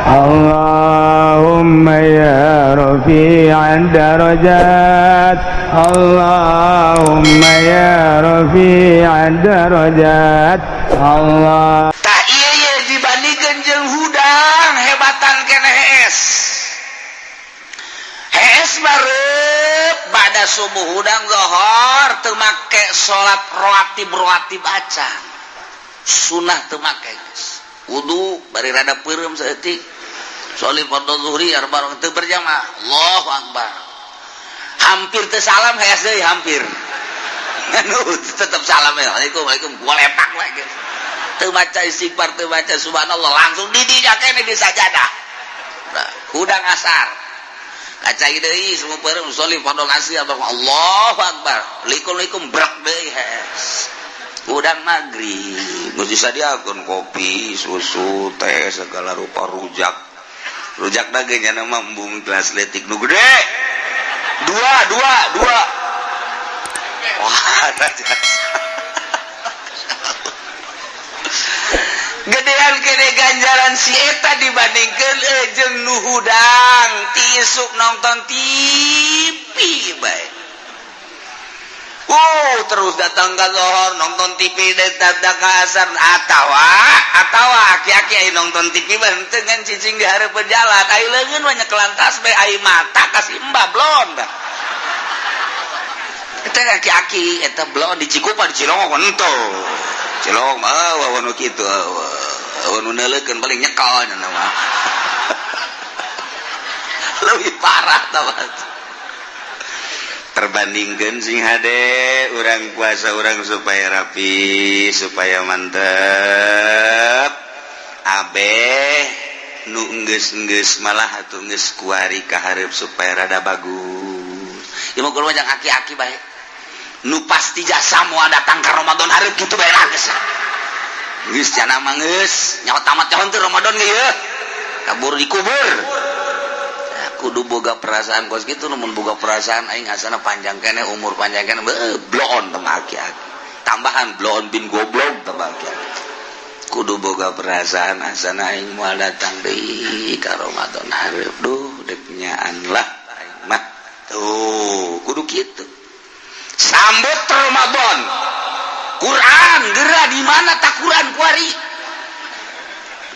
Allahumma ya rafi'ad darajat Allahumma ya rafi'ad darajat Allah. Tah ieu ye dibandingkeun jeung hudang hebatan keneh hees bareup bada subuh hudang zohor teu make salat rawatib acan sunah teu make geus wudu bari rada peureum saeutik sholli fardhu zuhri arba' teu berjamaah Allahu akbar hampir teu salam hees deui hampir anu tetep salam ya waalaikum gua lepak we geus teu maca istighfar teu maca subhanallah langsung di dinya kene di sajadah nah, hudang asar kaca deui semua peureum sholli fardhu asri Allahu akbar likum brak deui hees udang maghrib geus disadiakeun kopi susu teh segala rupa rujak dage nya mah embung gelas letik nu gede dua wah gedean kene ganjaran si eta dibandingkeun jeung nu hudang ti isuk nonton TV bae. Terus datang ke zohor nonton TV datang ke asar atawa aki-aki nonton TV benteng kan cicing di hareup jalan ai leungeun we nyekelan tasbih ai mata kasih embab blon eta aki-aki eta blon di Cikupa di Cilongok ento Cilongok mah wawan kitu wawan neuleukeun paling nyekel nya mah leuwih parah tah terbandingkan sing hade urang puasa urang supaya rapi supaya mantep abeh nu enggeus malah atuh geus kuari ka hareup supaya rada bagus ieu mah kudu jeung aki-aki bae nu pasti jasa moal datang ka Ramadan hareup kitu bae lah geus geus cenah mah geus nyaho tamat tahun teh Ramadan ge yeuh kabur dikubur kudu boga perasaan kos gitu namun boga perasaan aing asana panjang kene umur panjang kene blon tama aki-aki tambahan blon bin goblok tama aki-aki kudu boga perasaan asana aing moal datang deui ka Ramadan hareup duh dek nyaan lah aing mah tuh kudu kitu sambut Ramadan Quran geura di mana tak Quran kuari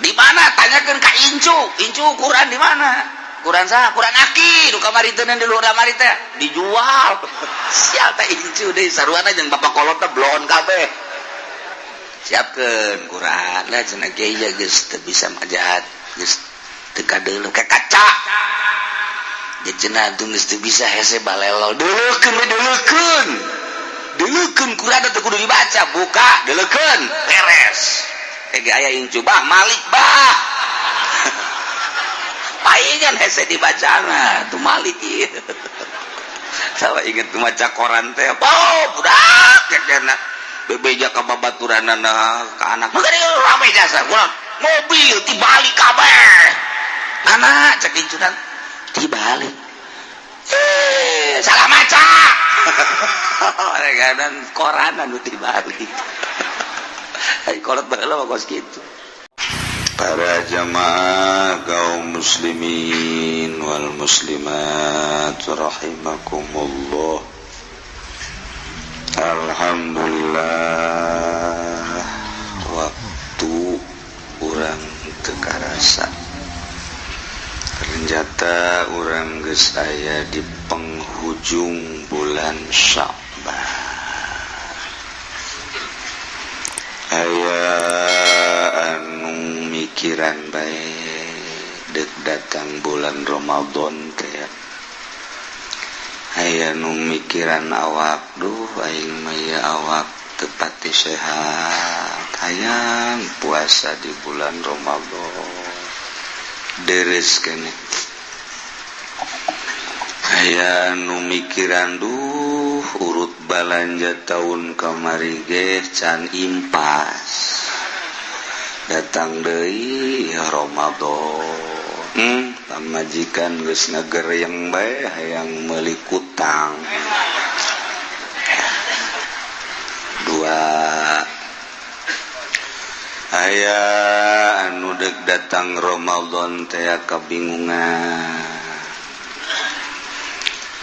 di mana tanyakeun ka Incu Quran di mana Quran sah, Quran aki, nu kamari teu di luar kamari teh dijual. Sial teh incu deui saruana jeung bapak kolot teh blon kabeh. Siapkeun Quran lah cenah kieu ya geus teu bisa majahat, geus teu kadeuleuh ka kaca. Jadi cenah geus teu bisa hese balelo. Deuleukeun Quran teh kudu dibaca, buka, deuleukeun, beres. Aya incu bah, Malik bah. Paingan hese dibacana tu Malik ieu. Sawa inget tu maca koran teh. Budak kadana bebeja ka babaturanana ka anak. Maka dia rame jasa kurang mobil dibalik kabeh. Mana cek incunan dibalik. Salah maca. Kadang koran anu dibalik. Ai kolot baheula kos kitu. Para jamaah kaum muslimin wal muslimat rahimakumullah. Alhamdulillah waktu urang teu karasa ternyata urang geus aya di penghujung bulan Sya'ban aya pikiran baik dek datang bulan Ramadan teh aya nu mikiran awak duh aing mah awak teu pati sehat hayang puasa di bulan Ramadan deres kene aya nu mikiran duh urut balanja tahun kamari ge can impas datang deui Ramadan pamajikan geus ngagereyeng bae hayang meuli kutang dua aya anu dek datang Ramadan teh kabingungan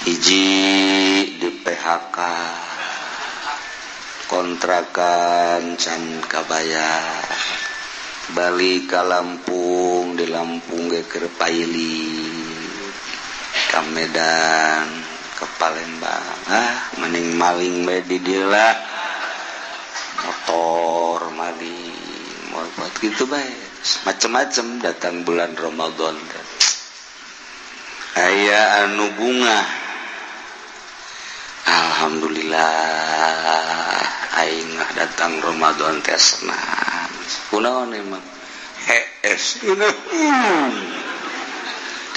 hiji di PHK kontrakan can kabayar balik ke Lampung di Lampung ge keur paili ka Medan ke Palembang mending maling bae di dieu lah motor maling mau buat gitu bae macem-macem datang bulan Ramadan aya anu bunga alhamdulillah aing datang Ramadan teh senang kunaon emang hees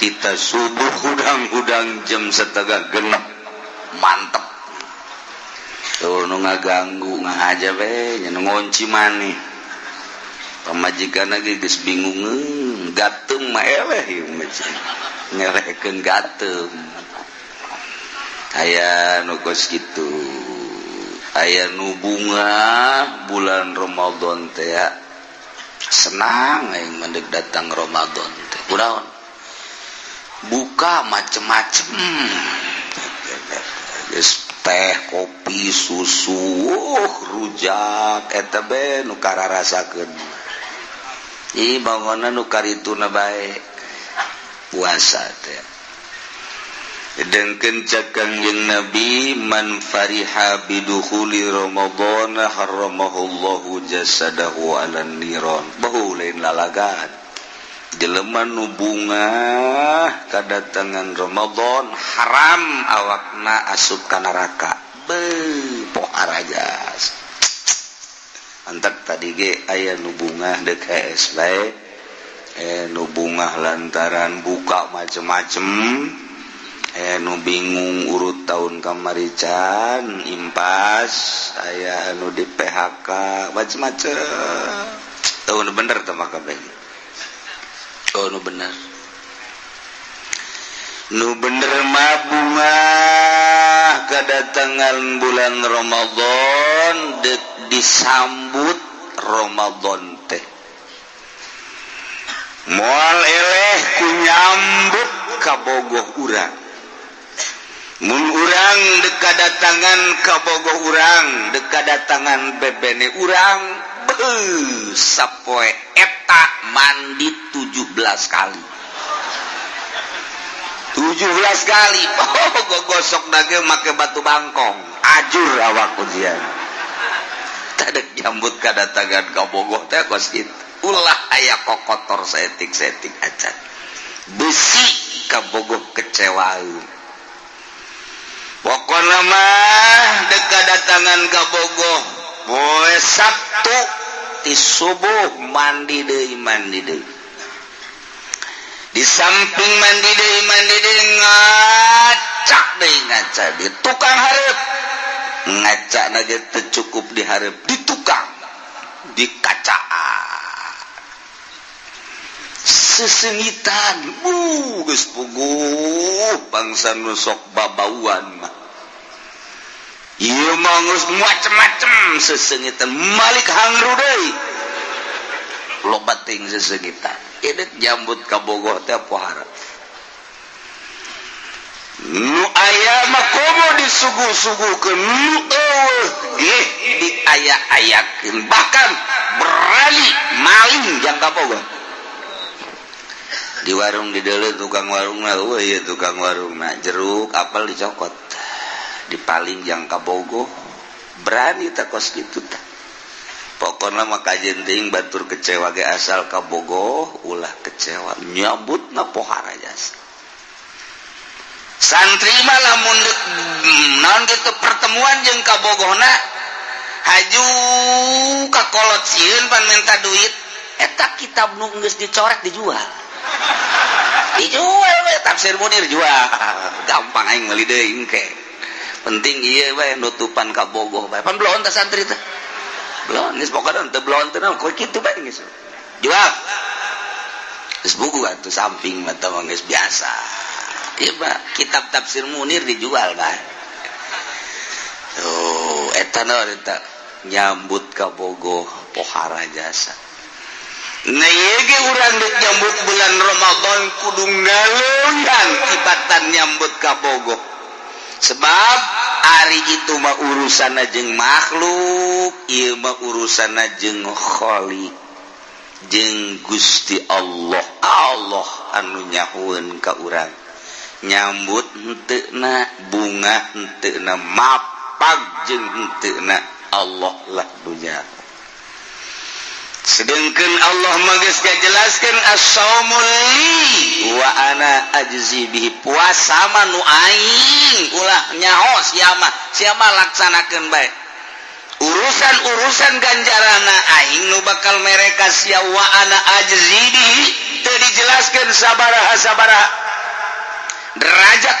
kita subuh hudang-hudang jam 5:30 mantep tuh nu ngaganggu ngahaja we nya ngonci maneh pamajikan lagi geus bingung gateung mah eleh ieu ngelehkeun gateung aya nu geus kitu aya nu bunga bulan Ramadan teh senang aing mendek datang Ramadan teh kunaon buka macem-macem geus teh kopi susu rujak eta be nu kararasakeun ieu bangunna nu karituna bae puasa teh dengkeun cak Kangjeng Nabi man fariha bidukhuli Ramadan haramahullahu jasadahu 'alan niran bahu lain lalagan jelema nu bunga kadatangan Ramadan haram awakna asup ka neraka pohar aja antak tadi ge aya nu bunga deuk HS bae nu bunga lantaran buka macem-macem nu bingung urut tahun kamarican impas aya anu di PHK macem-macem tahun bener teh mah kabeh oh nu bener mah bunga kadatangan bulan Ramadan dek disambut Ramadan teh moal eleh ku nyambut kabogoh urang mun urang dek kadatangan kabogoh urang dek kadatangan bebene urang sapoe eta mandi 17 kali 17 kali gosok dage make batu bangkong ajur awak ujian tadek jambut kadatangan kabogoh teh kos kitu ulah aya kokotor setik-setik acan besi kabogoh kecewaeun pokona mah dek kadatangan kabogoh poe Sabtu ti subuh mandi deui di samping mandi deui ngaca di tukang hareup ngaca na ge teu cukup di hareup di tukang di kacaan sesengitan geus puguh bangsa nu sok babauan mah ieu mah geus macem-macem sesengitan malik hangru deui loba ting sesengitan edek jambut kabogoh teh pohara nu aya mah komo disuguh-suguhkeun nu geh diayak-ayakeun bahkan berani maling jang kabogoh di warung di deuleu tukang warung mah ieu tukang warung mah jeruk apel dicokot dipaling jang kabogoh berani teh kos kitu teh pokona mah kajen teuing batur kecewa ge asal kabogoh ulah kecewa nyambutna pohara jasa santri mah lamun naon kitu pertemuan jeung kabogohna haju ka kolot sieun pan minta duit eta kitab nu geus dicoret dijual we tafsir Munir jual gampang aing meuli deui engke penting ieu we nutupan kabogoh bae pan belon teh santri teh belon geus pokona teu belon teh naon koe kitu bae geus jual geus buku atuh samping mah teh geus biasa ieu mah kitab tafsir Munir dijual bae tuh eta naon eta nyambut kabogoh pohara jasa Nayege urang dek nyambut bulan Ramadan kudu ngalungan ibatan nyambut kabogoh. Sebab hari itu mah urusan jeung makhluk, ieu mah urusan jeung Khaliq, jeung Gusti Allah. Allah anu nyahueun ka urang. Nyambut henteuna, bunga henteuna, mapag jeung henteuna Allah lah dunya. Sedangkan Allah mages jelaskan as-saumul li wa ana ajzi bihi, puasa mah nu aing ulah nyaho siapa laksanakeun bae. Urusan ganjarana aing nu bakal mereka sia wa ana ajzi bihi teu dijelaskeun sabaraha derajat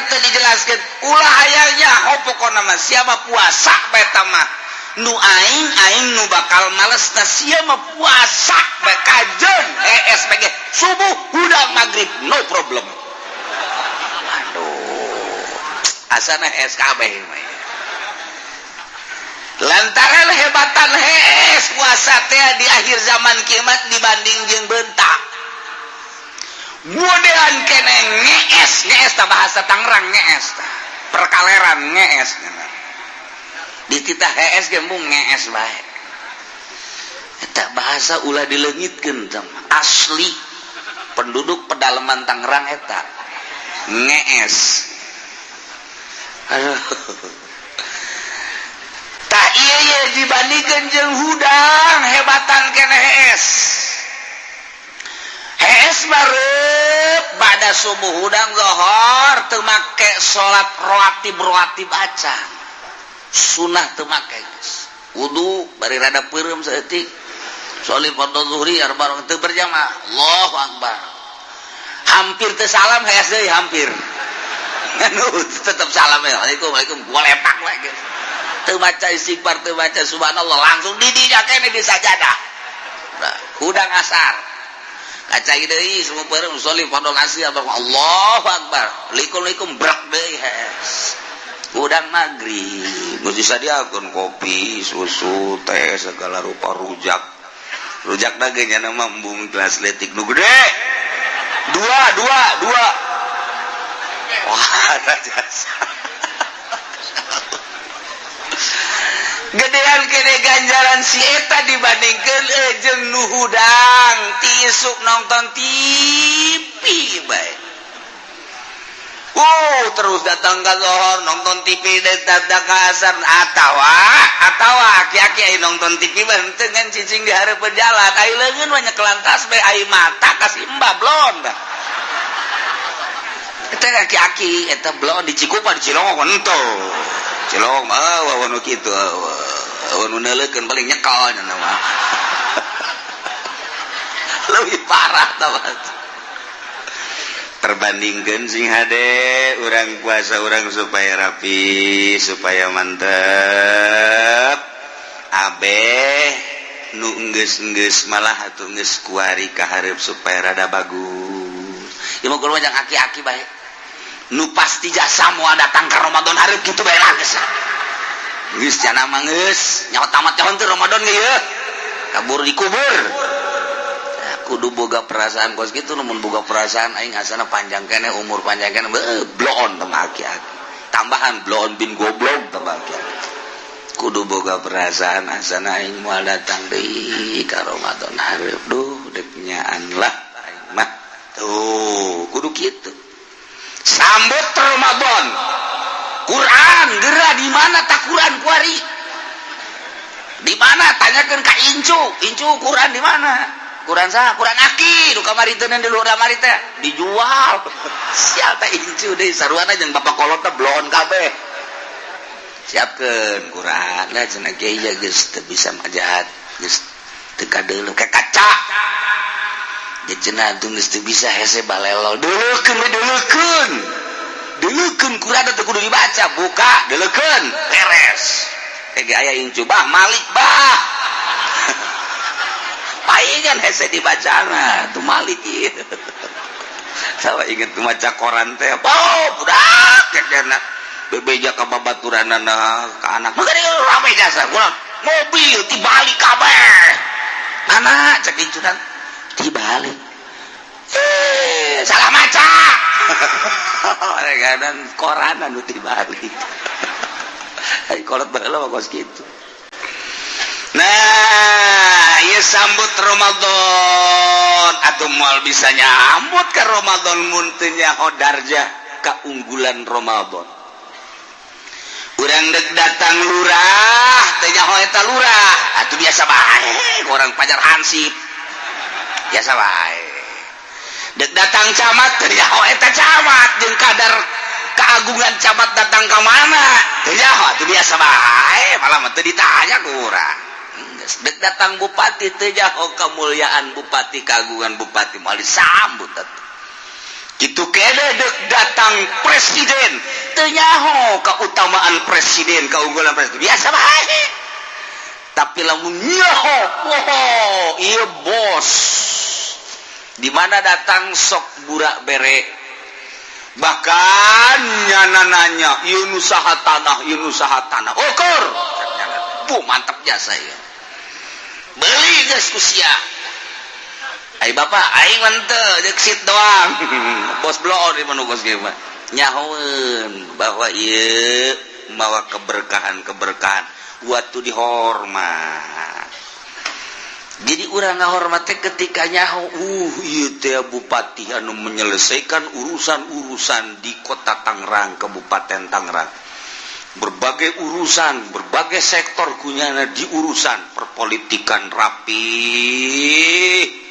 teu dijelaskeun ulah aya nyaho pokona mah siapa puasa bae tamah nu aing nu bakal males na sia mah puasa bae kajeun SPG subuh hudang maghrib no problem. Aduh asana SKB mah lantaran hebatan puasa teh di akhir zaman kiamat dibanding jeung beuntak modelan kene ngees tah bahasa Tangerang ngees tah perkaleran ngees di kita HS ge mung ngees bae eta bahasa ulah dileungitkeun asli penduduk pedalaman Tangerang eta ngees. Aduh tah ieu dibandingkeun jeung hudang hebatan kene HS bareup bada subuh hudang zuhur teu make salat rawatib acan sunah teu make geus wudu bari rada peureum saeutik sholli fardhu zuhri arba teu berjamaah Allahu akbar hampir teu salam HS deui hampir anu tetep salam ya waalaikum golepak we geus teu maca istighfar teu maca subhanallah langsung di dinya kene di sajadah hudang asar kaca deui semua peureum sholli fardhu asri Allahu akbar likum brak deui hes udang maghrib geus disadiakeun kopi susu teh segala rupa rujak dage nya mah embung gelas letik nu gede dua wah jasa gedean kene ganjaran si eta dibandingkeun jeung nu hudang ti isuk nonton TV bae. Terus datang ke zuhur nonton TV datang ke asar atawa aki-aki nonton TV teu ngan cicing di hareupeun jalan ai leungeun we nyekelan tas bae ai mata kasih embab blon da eta aki-aki eta blon di Cikupa di Cilongok henteu Cilongok mah wae nu kitu nu neuleukeun paling nyekel nya mah leuwih parah tah perbandingkan sing hade urang puasa urang supaya rapi supaya mantep abeh nu enggeus malah atuh geus kuari ka hareup supaya rada bagus ieu mah kudu jeung aki-aki bae nu pasti jasa moal datang ka Ramadan hareup kitu bae lah geus geus cenah mah geus nyaho tamat tahun teh Ramadan ge ieu kabur dikubur kudu boga perasaan kos gitu namun boga perasaan aing asana panjang kene umur panjang kene bloon tama aki-aki tambahan bloon bin goblok tama aki-aki kudu boga perasaan asana aing moal datang deui ka Ramadan hareup duh dek nyaan lah aing mah tuh kudu kitu sambut Ramadan Quran geura di mana tak Quran kuari di mana tanyakeun ka Incu Quran di mana Quran sah, Quran aki, nu kamari teu di luar kamari teh dijual. Sial teh incu deui saruana jeung bapak kolot teh blon kabeh. Siapkeun Quran lah cenah kieu ya geus teu bisa majahat, geus teu kadeuleuh ka kaca. Jadi cenah geus teu bisa hese balelo. Deuleukeun Quran teh kudu dibaca, buka, deuleukeun, beres. Ege aya incu bah Malik bah. Paingan hese dibacana tuh Malik ieu. Sawa inget maca koran teh. Budak kadana bebeja ka babaturanana ka anak. Mangga rame jasa mobil tibalik kabeh. mana cek incunan dibalik salah maca dan koran anu dibalik kolot baheula kos gitu. Nah, ieu sambut Ramadan atuh moal bisa nyambut ka Ramadan mun teu nyaho darjah kaunggulan Ramadan. Urang dek datang lurah teu nyaho eta lurah atuh biasa bae urang pajar hansip biasa bae. Dek datang camat teu nyaho eta camat jeung kadar keagungan camat datang ka mana teu nyaho atuh biasa bae malah mah teu ditanya ku urang. Dek datang bupati teu nyaho kemuliaan bupati kagungan bupati moal disambut atuh. Kitu kene dek datang presiden teu nyaho kautamaan presiden kaunggulan presiden biasa bae. Tapi lamun nyaho ieu bos di mana datang sok burak bere bahkan nyana nanya ieu nu saha tanah ukur mantap jasa ya beli geus ku sia ai bapak aing mah teu deuk sit doang bos bloon di mana bos ge mah nyahoeun bahwa ieu mawa keberkahan waktu dihormat. Jadi urang ngahormat teh ketika nyaho ieu teh bupati anu menyelesaikan urusan-urusan di kota Tangerang, Kabupaten Tangerang. Berbagai urusan, berbagai sektor kunyana diurusan, perpolitikan rapi,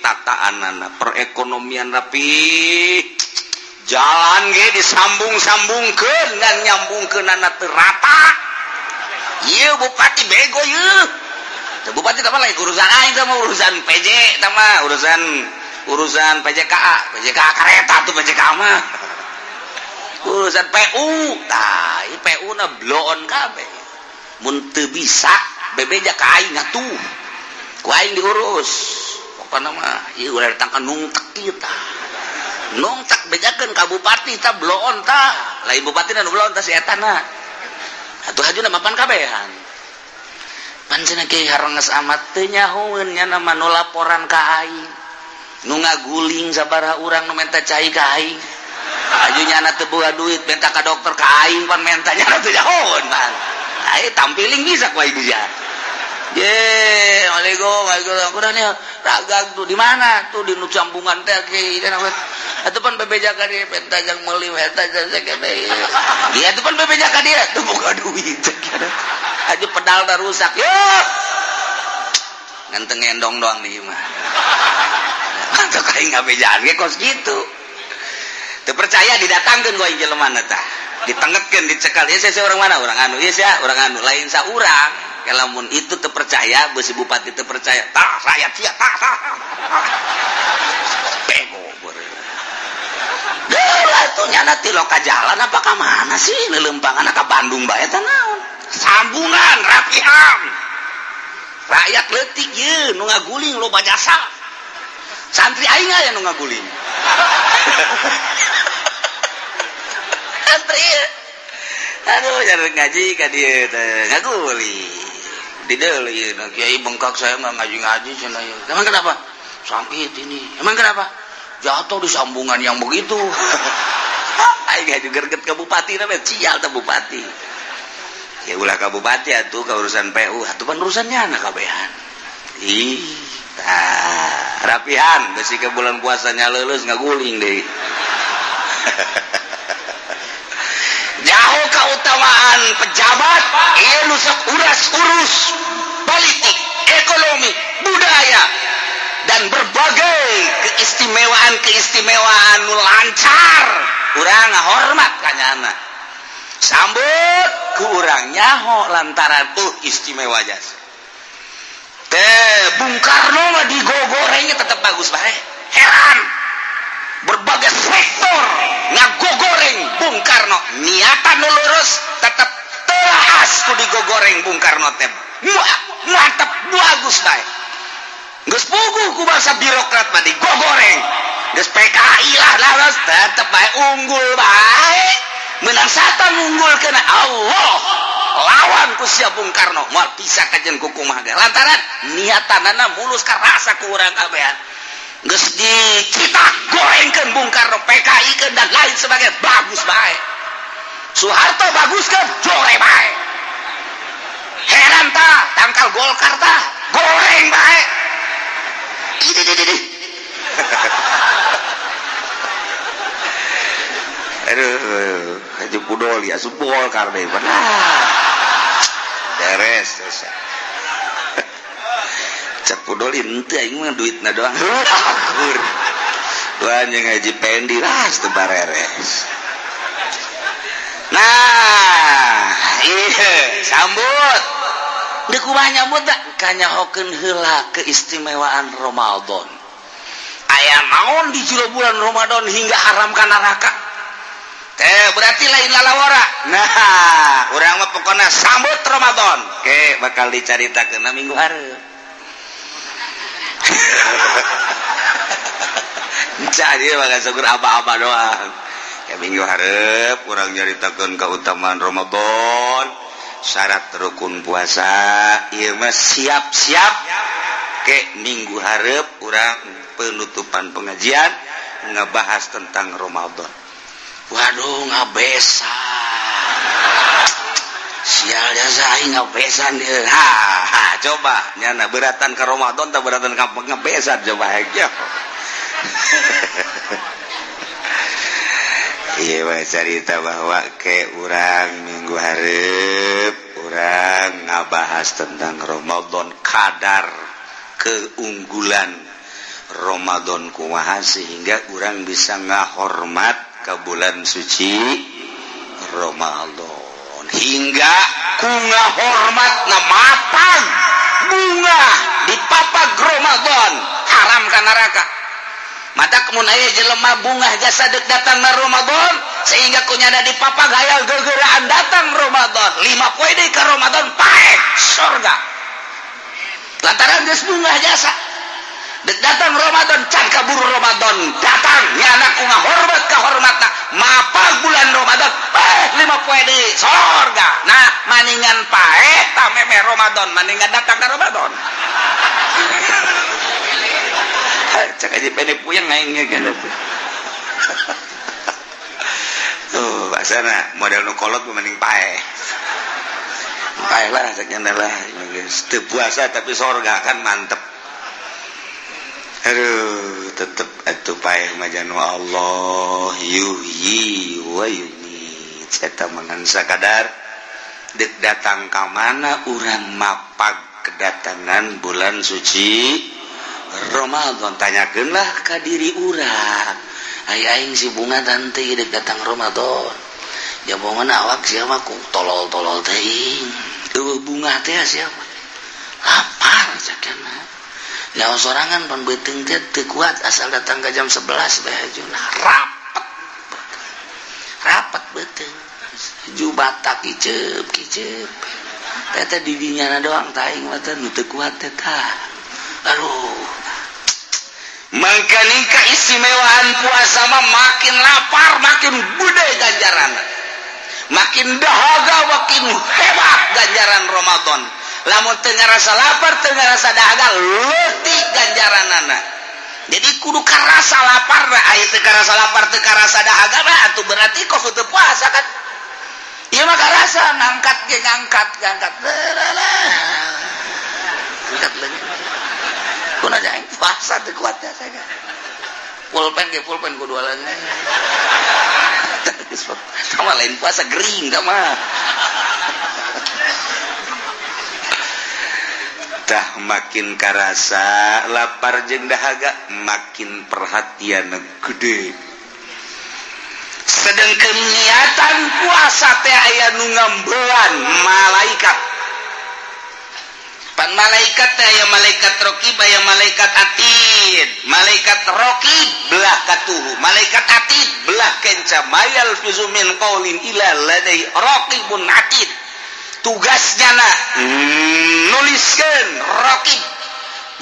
tataanana, perekonomian rapi. Jalan ge disambung-sambungkeun ngan nyambungkeunana teu rata. Ieu bupati bego ieu. Bupati apa lagi urusan aing teh mah urusan PJ teh mah urusan PJKA kareta tuh PJKA mah urusan PU tah ieu PU na bloon kabeh mun teu bisa bebeja ka aing atuh ku aing diurus pokona mah ieu ulah datang ka nungtek kieu tah nungtek bejakeun ka bupati tah bloon tah lain bupati na nu bloon tah si eta na atuh hajuna mapan kabehan pancena kieu haranges amat teu nyahoeun nya nama nu laporan ka aing nu ngaguling sabaraha urang nu menta cai ka aing aju nyana teu boga duit menta ka dokter ka aing pan menta nyana teu nyahoeun pan ai tampiling bisa ku aing dia ye Assalamualaikum kurangnya ragag tuh di mana tuh di nu sambungan teh kieu atuh pan bebeja ka dieu menta jang meuli eta sakit dia atuh pan bebeja ka dieu teu boga duit aja pedal dah rusak yo nganteng ngendong doang nih mah mantap kayak ngabejaan ge kos gitu teu percaya didatangkeun ku aing jelema tah ditengetkeun dicekal ieu saya orang mana orang anu ieu sia orang anu lain saurang kalamun itu teu percaya beusi bupati teu percaya tah rakyat sia tah bego beureuh atuh nyana ti loka jalan apa ka mana sih leuleumpangan ka Bandung bae tah naon sambungan rapihan rakyat leutik ye nu ngaguling loba jasa santri aing aya nu ngaguling santri aduh jarang ngaji ka dieu teh ngaguling di deuleu ieu kiai bengkak saya enggak ngaji-ngaji cenah ieu emang kenapa sakit ini emang kenapa jatuh di sambungan yang begitu aing juga gerget ke bupati namanya cial teh bupati ya ulah ka bupati atuh ka urusan PU atuh pan urusannya anak kabehan rapihan besi ke bulan puasanya leuleus ngaguling deui jauh keutamaan pejabat ieu nu sok urus politik ekonomi budaya dan berbagai keistimewaan nu lancar urang ngahormat ka nyana sambut ku urang nyaho lantaran istimewa jasa teh Bung Karno mah digogorengnya tetap bagus bae heran berbagai sektor ngagogoreng Bung Karno niatan nu lurus tetap telas ku digogoreng Bung Karno teh mantap bagus bae geus puguh ku bangsa birokrat mah digogoreng geus PKI lah laras tetep bae unggul bae menang satan unggul kena Allah lawan ku sia Bung Karno moal bisa kajen kukumaha ge lantaran niatanana mulus ka rasa ku urang kabehan geus dicita gorengkeun Bung Karno PKI keun dan lain sebagainya bagus bae Soeharto bagus kan jore bae heran tah tangkal Golkar tah goreng bae ini aduh Haji Pudol ya asup Golkar deh beres cak Pudol ente aing mah duitna doang akur tuan yang Haji Pendi lah sebareres. Nah iya sambut deuk kumaha nyambut da kanyahokeun heula keistimewaan Ramadan aya naon di jero bulan Ramadan hingga haram ka neraka teh berarti lain lalawara nah urang mah pokona sambut Ramadan ke bakal dicaritakeun minggu hareup jadi bakal syukur aba-aba doang ya minggu hareup urang nyaritakeun kautamaan Ramadan syarat rukun puasa ieu mah siap-siap ke minggu hareup urang penutupan pengajian ngebahas tentang Ramadan. Waduh ngabesan sial jasa aing ngabesan dia coba nyana beratan ke Ramadan tak beratan ka ngabesan coba aja iya mah cerita bahwa ke urang minggu hareup urang ngabahas tentang Ramadan kadar keunggulan Ramadan kumaha sehingga urang bisa ngahormat ke bulan suci Ramadan hingga ku ngahormatna matang bunga di papag Ramadan haram ka neraka mata kemun aya jelema bunga jasa deuk datang na Ramadan sehingga kunyana di papag hayal gegeraan datang Ramadan 5 poe deui ka Ramadan paek surga lantaran geus bunga jasa deuk datang Ramadan can kaburu Ramadan datang nyana ku ngahormat ka hormatna mapag bulan Ramadan 5 poe deui surga nah maningan pae tameme Ramadan maningan datang ka Ramadan cak aja pede puyeng aingnya kan tuh bahasana model nu kolot mending pae lah cak nyanda lah teu puasa tapi sorga kan mantep aduh tetep atuh pae majanu Allah yuhyi wa yumiit eta mangan sakadar deuk datang ka mana urang mapag kedatangan bulan suci Ramadan tanyakeunlah ka diri urang aing si bunga tante deuk datang Ramadan jabongan awak siapa ku tolol-tolol teuing eueuh bunga teh siapa lapar sakana nya sorangan pan beuteung teh teu kuat asal datang ka jam 11 bae hajuna rapat beuteung jubatak kiceup teh di dinyana doang taing mah teh nu teu kuat teh tah aduh mangkani keistimewaan puasa mah makin lapar makin gede ganjaran makin dahaga makin hebat ganjaran Ramadan lamun teu ngarasa lapar teu ngarasa dahaga leutik ganjaranana jadi kudu karasa lapar aya teu karasa lapar teu karasa dahaga mah atuh berarti kok teu puasa kan ieu mah karasa ngangkat ge ngangkat kuna aing puasa teu kuat ya saya pulpen kudu alannya sama lain puasa gering sama tah makin karasa lapar jeung dahaga makin perhatian gede sedengkeun niatan puasa teh aya nu ngambelan malaikat pan malaikat teh aya malaikat raqib aya malaikat atid malaikat raqib belah katuhu malaikat atid belah kenca mayal fizu min qaulin ila ladai raqibun atid tugasnya nuliskeun raqib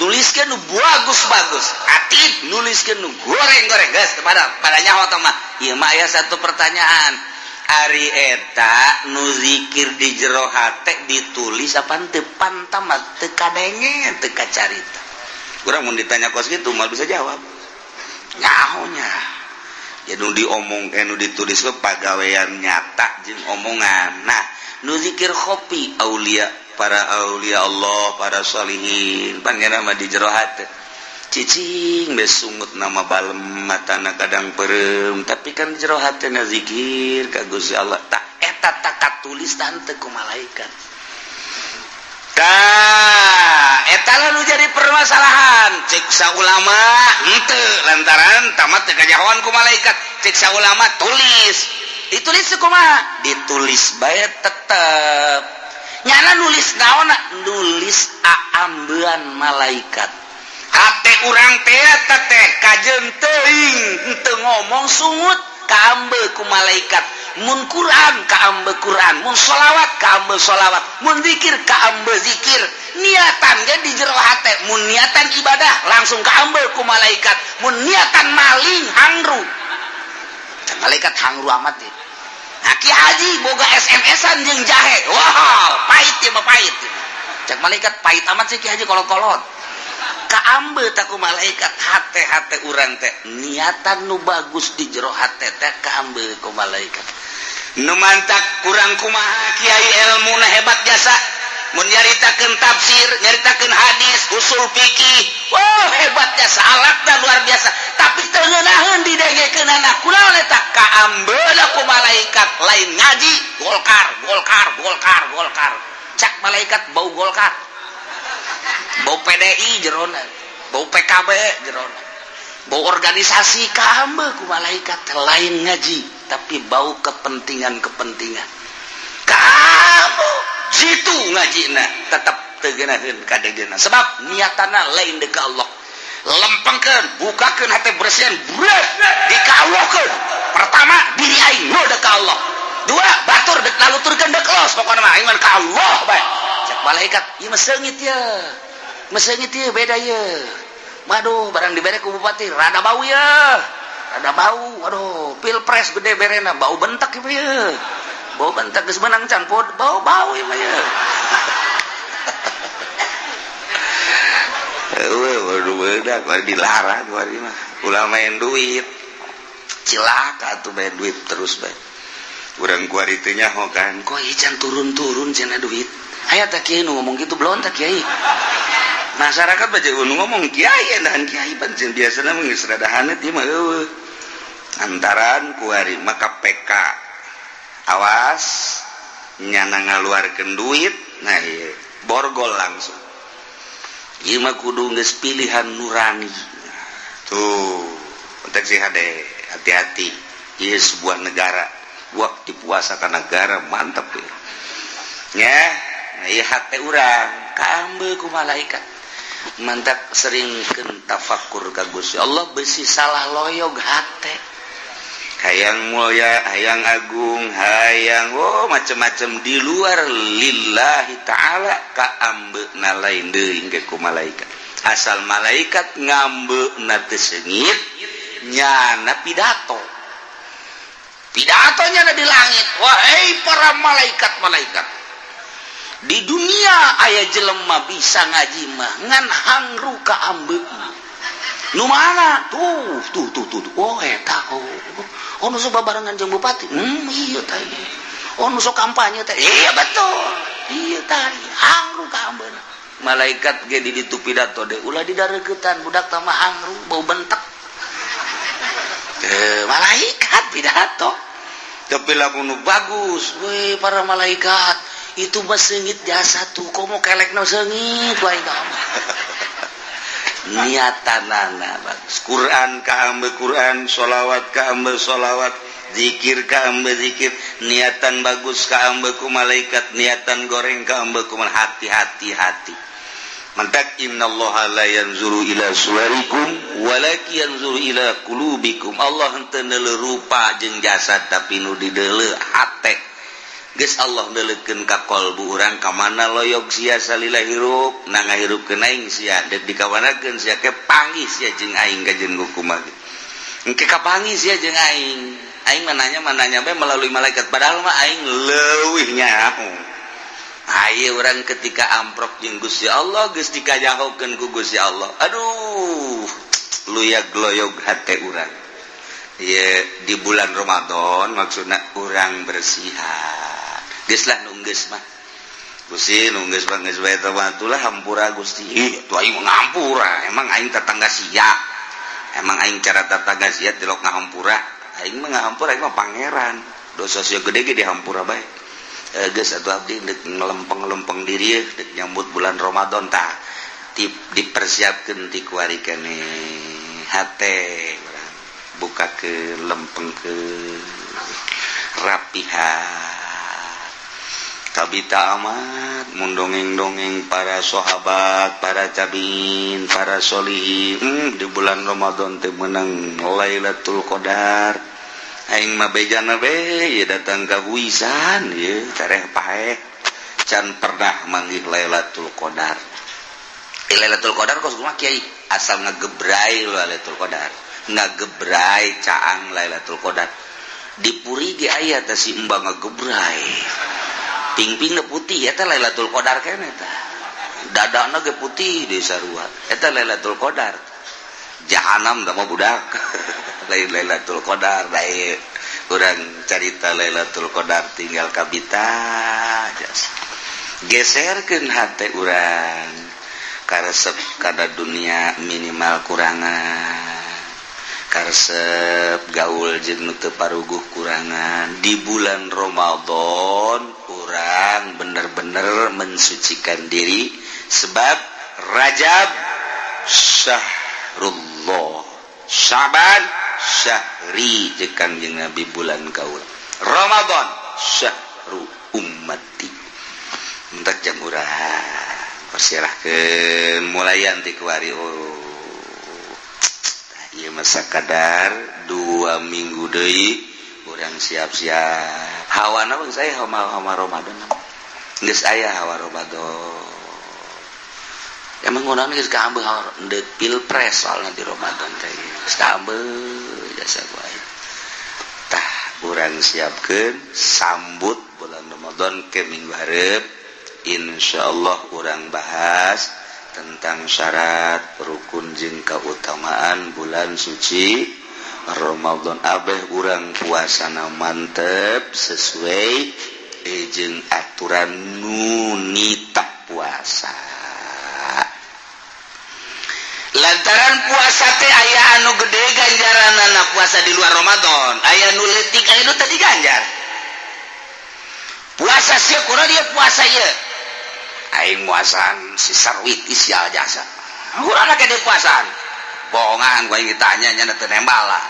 nuliskeun nu bagus atid nuliskeun nu goreng-goreng geus pada nyaho teh mah ieu mah aya satu pertanyaan Ari eta nu zikir di jero hate ditulis apa teu pantamat teu kadenge teu kacarita. Urang mun ditanya kos kitu mal bisa jawab. Nyahonya. Ya nu diomong nu ditulis ke pagawean nyata jeung omongan. Nah, nu zikir khofi aulia para aulia Allah, para sholihin, panggana mah di jero hate. Cicing besungut nama balem matana kadang perem tapi kan jero hatena zikir ka Gusti Allah tak eta tak katulis tante ku malaikat eta nu jadi permasalahan cek saulama henteu lantaran tamat teu kajahoan ku malaikat cek saulama tulis ditulis kumaha ditulis bae tetep nyana nulis naonna nulis aambean malaikat hate urang teh teh kajeun teuing henteu ngomong sungut kaambe ku malaikat mun Quran kaambe Quran mun sholawat kaambe sholawat mun zikir kaambe zikir niatan ge di jero hate mun niatan ibadah langsung kaambe ku malaikat mun niatan maling hangru cek malaikat hangru amat ya nah Ki Haji boga SMS-an jeung jahe wow pahit ya mah pahit cek malaikat pahit amat sih Ki Haji kolot-kolot kaambe taku malaikat hate urang teh niatan nu bagus di jero hate teh kaambe ku malaikat nu mantak kurang kumaha kiai ilmuna hebat jasa mun nyaritakeun tafsir nyaritakeun hadis usul fikih wah hebat jasa alatna luar biasa tapi teu ngeunaheun didengekeunana kunaon eta kaambe ku malaikat lain ngaji golkar cak malaikat bau golkar bau PDI jerona bau PKB jerona bau organisasi kaambe ku malaikat lain ngaji tapi bau kepentingan kamu situ ngajina tetap tegeunaheun kadegena sebab niatana lain deuk ka Allah lempengkeun bukakeun hate bersihan bres dikawuhkeun pertama diri aing nu deuk ka Allah dua batur deuk laluturkeun deuk los pokona mah iman ka Allah bae cek malaikat ieu mah seungit ye mesengit ieu beda ye waduh barang dibere ku bupati rada bau ya rada bau waduh pilpres gede berena bau bentak ieu ye bau bentak geus menang can bau ieu ye waduh bedak bari dilarang bari mah ulah main duit cilaka atuh main duit terus bae urang kuari teh nyaho kan kok ieu can turun-turun cenah duit aya teh kieu nu ngomong kitu belum teh kiai masyarakat baca ngomong kiai dan kiai pancen biasana geus rada hanet ieu mah eueuh antaran kuari maka PK awas nyana ngaluarkeun duit nah ieu borgol langsung ieu mah kudu geus pilihan nurani tuh untuk si hade hati-hati ieu sebuah negara waktu puasa ka negara mantap ya nah ieu hate urang kaambe ku malaikat mantak seringkeun tafakkur ka Gusti Allah beusi salah loyog hate hayang mulia hayang agung hayang macam-macam di luar lillahi ta'ala kaambeuna lain deui ge ku malaikat asal malaikat ngambeuna teu seungit nyana pidatonya di langit wahai para malaikat di dunia aya jelema bisa ngaji mah ngan hangru ka ambeuk nu mana tuh oh eta nu sok babarengan jeung bupati ieu teh nu sok kampanye teh iya betul ieu teh hangru ka ambeuna malaikat ge di ditu pidato de ulah didareuketan budak teh mah hangru bau bentek malaikat pidato tapi lagu nu bagus we para malaikat itu mah seungit jasa tuh komo kelekna seungit wae kamu niatanana bagus Quran kaambe Quran sholawat kaambe sholawat zikir kaambe zikir niatan bagus kaambe ku malaikat niatan goreng kaambe ku hati mantak innallaha la yanzuru ila suwarikum walakin yanzuru ila qulubikum Allah henteu neuleuh rupa jeung jasad tapi nu dideuleuh hate geus Allah neuleukeun ka qalbu urang ka mana loyog sia salila hirup na ngahirupkeun aing sia deuk dikawanakeun sia ke panggih sia jeung aing ka jeung kumaha engke ka panggih sia jeung aing aing mananya bae melalui malaikat padahal mah aing leuwih nyaho. Ayo orang ketika amprok jeung Gusti Allah geus dikajahokeun ku Gusti Allah. Aduh, luya gloyog hate urang. Ieu di bulan Ramadan maksudna urang bersihan. Geus lah nu geus mah. Gusti nu geus geus bae teh atulah hampura Gusti. Tuh aing ngampura, emang aing tetangga sia. Emang aing cara tetangga sia tilok ngahampura. Aing mah ngahampura aing mah pangeran. Dosa sia gede ge dihampura bae. Geus atuh abdi deuk ngelempeng-lempeng diri deuk nyambut bulan Ramadan tah dipersiapkeun ti kuari kene hate urang buka ke lempeng ke rapihan kabita amat mun dongeng-dongeng para sahabat para tabiin para sholihin di bulan Ramadan teh meunang Lailatul Qadar. Aing mah bejana be ya datang ka huisan ye tareh paeh can pernah manggih Lailatul Qadar. Lailatul Qadar kos kumaha kiai asal ngagebrai Lailatul Qadar. Ngagebrai caang Lailatul Qadar. Di puri ge aya teh si embang ngagebrai. Pingpingna putih eta Lailatul Qadar keneh tah. Dadana ge putih di sarua. Eta Lailatul Qadar. Jahanam da mah budak. Lailatul Qadar bae urang carita Lailatul Qadar tinggal kabita geserkeun hate urang karesep kana dunia minimal kurangan karesep gaul jeung nu teu paruguh kurangan di bulan Ramadan urang bener-bener mensucikan diri sebab Rajab syahrullah Syaban syahri jeung Kanjeng Nabi bulan kaula Ramadan syahru ummati mentak jam urang persirahkeun mulayan ti kuari ieu mah sakadar 2 minggu deui urang siap-siap hawana bang saya hawa Ramadan geus aya hawa Ramadan emang ngonana geus kaambeuh deuk pilpres soalna di Ramadan teh geus kaambeuh jasa bae tah urang siapkeun sambut bulan Ramadan ke minggu hareup insyaallah urang bahas tentang syarat rukun jeung kautamaan bulan suci Ramadan abeh urang puasana mantep sesuai jeung aturan nu nitah puasa lantaran puasa teh aya anu gede ganjaranna puasa di luar Ramadan aya nu leutik aya nu tadi ganjar puasa sia kunaon dia puasa ieu aing puasaan si sarwit isial jasa urang ke di puasaan bohongan ku aing ditanya nya teu nembalan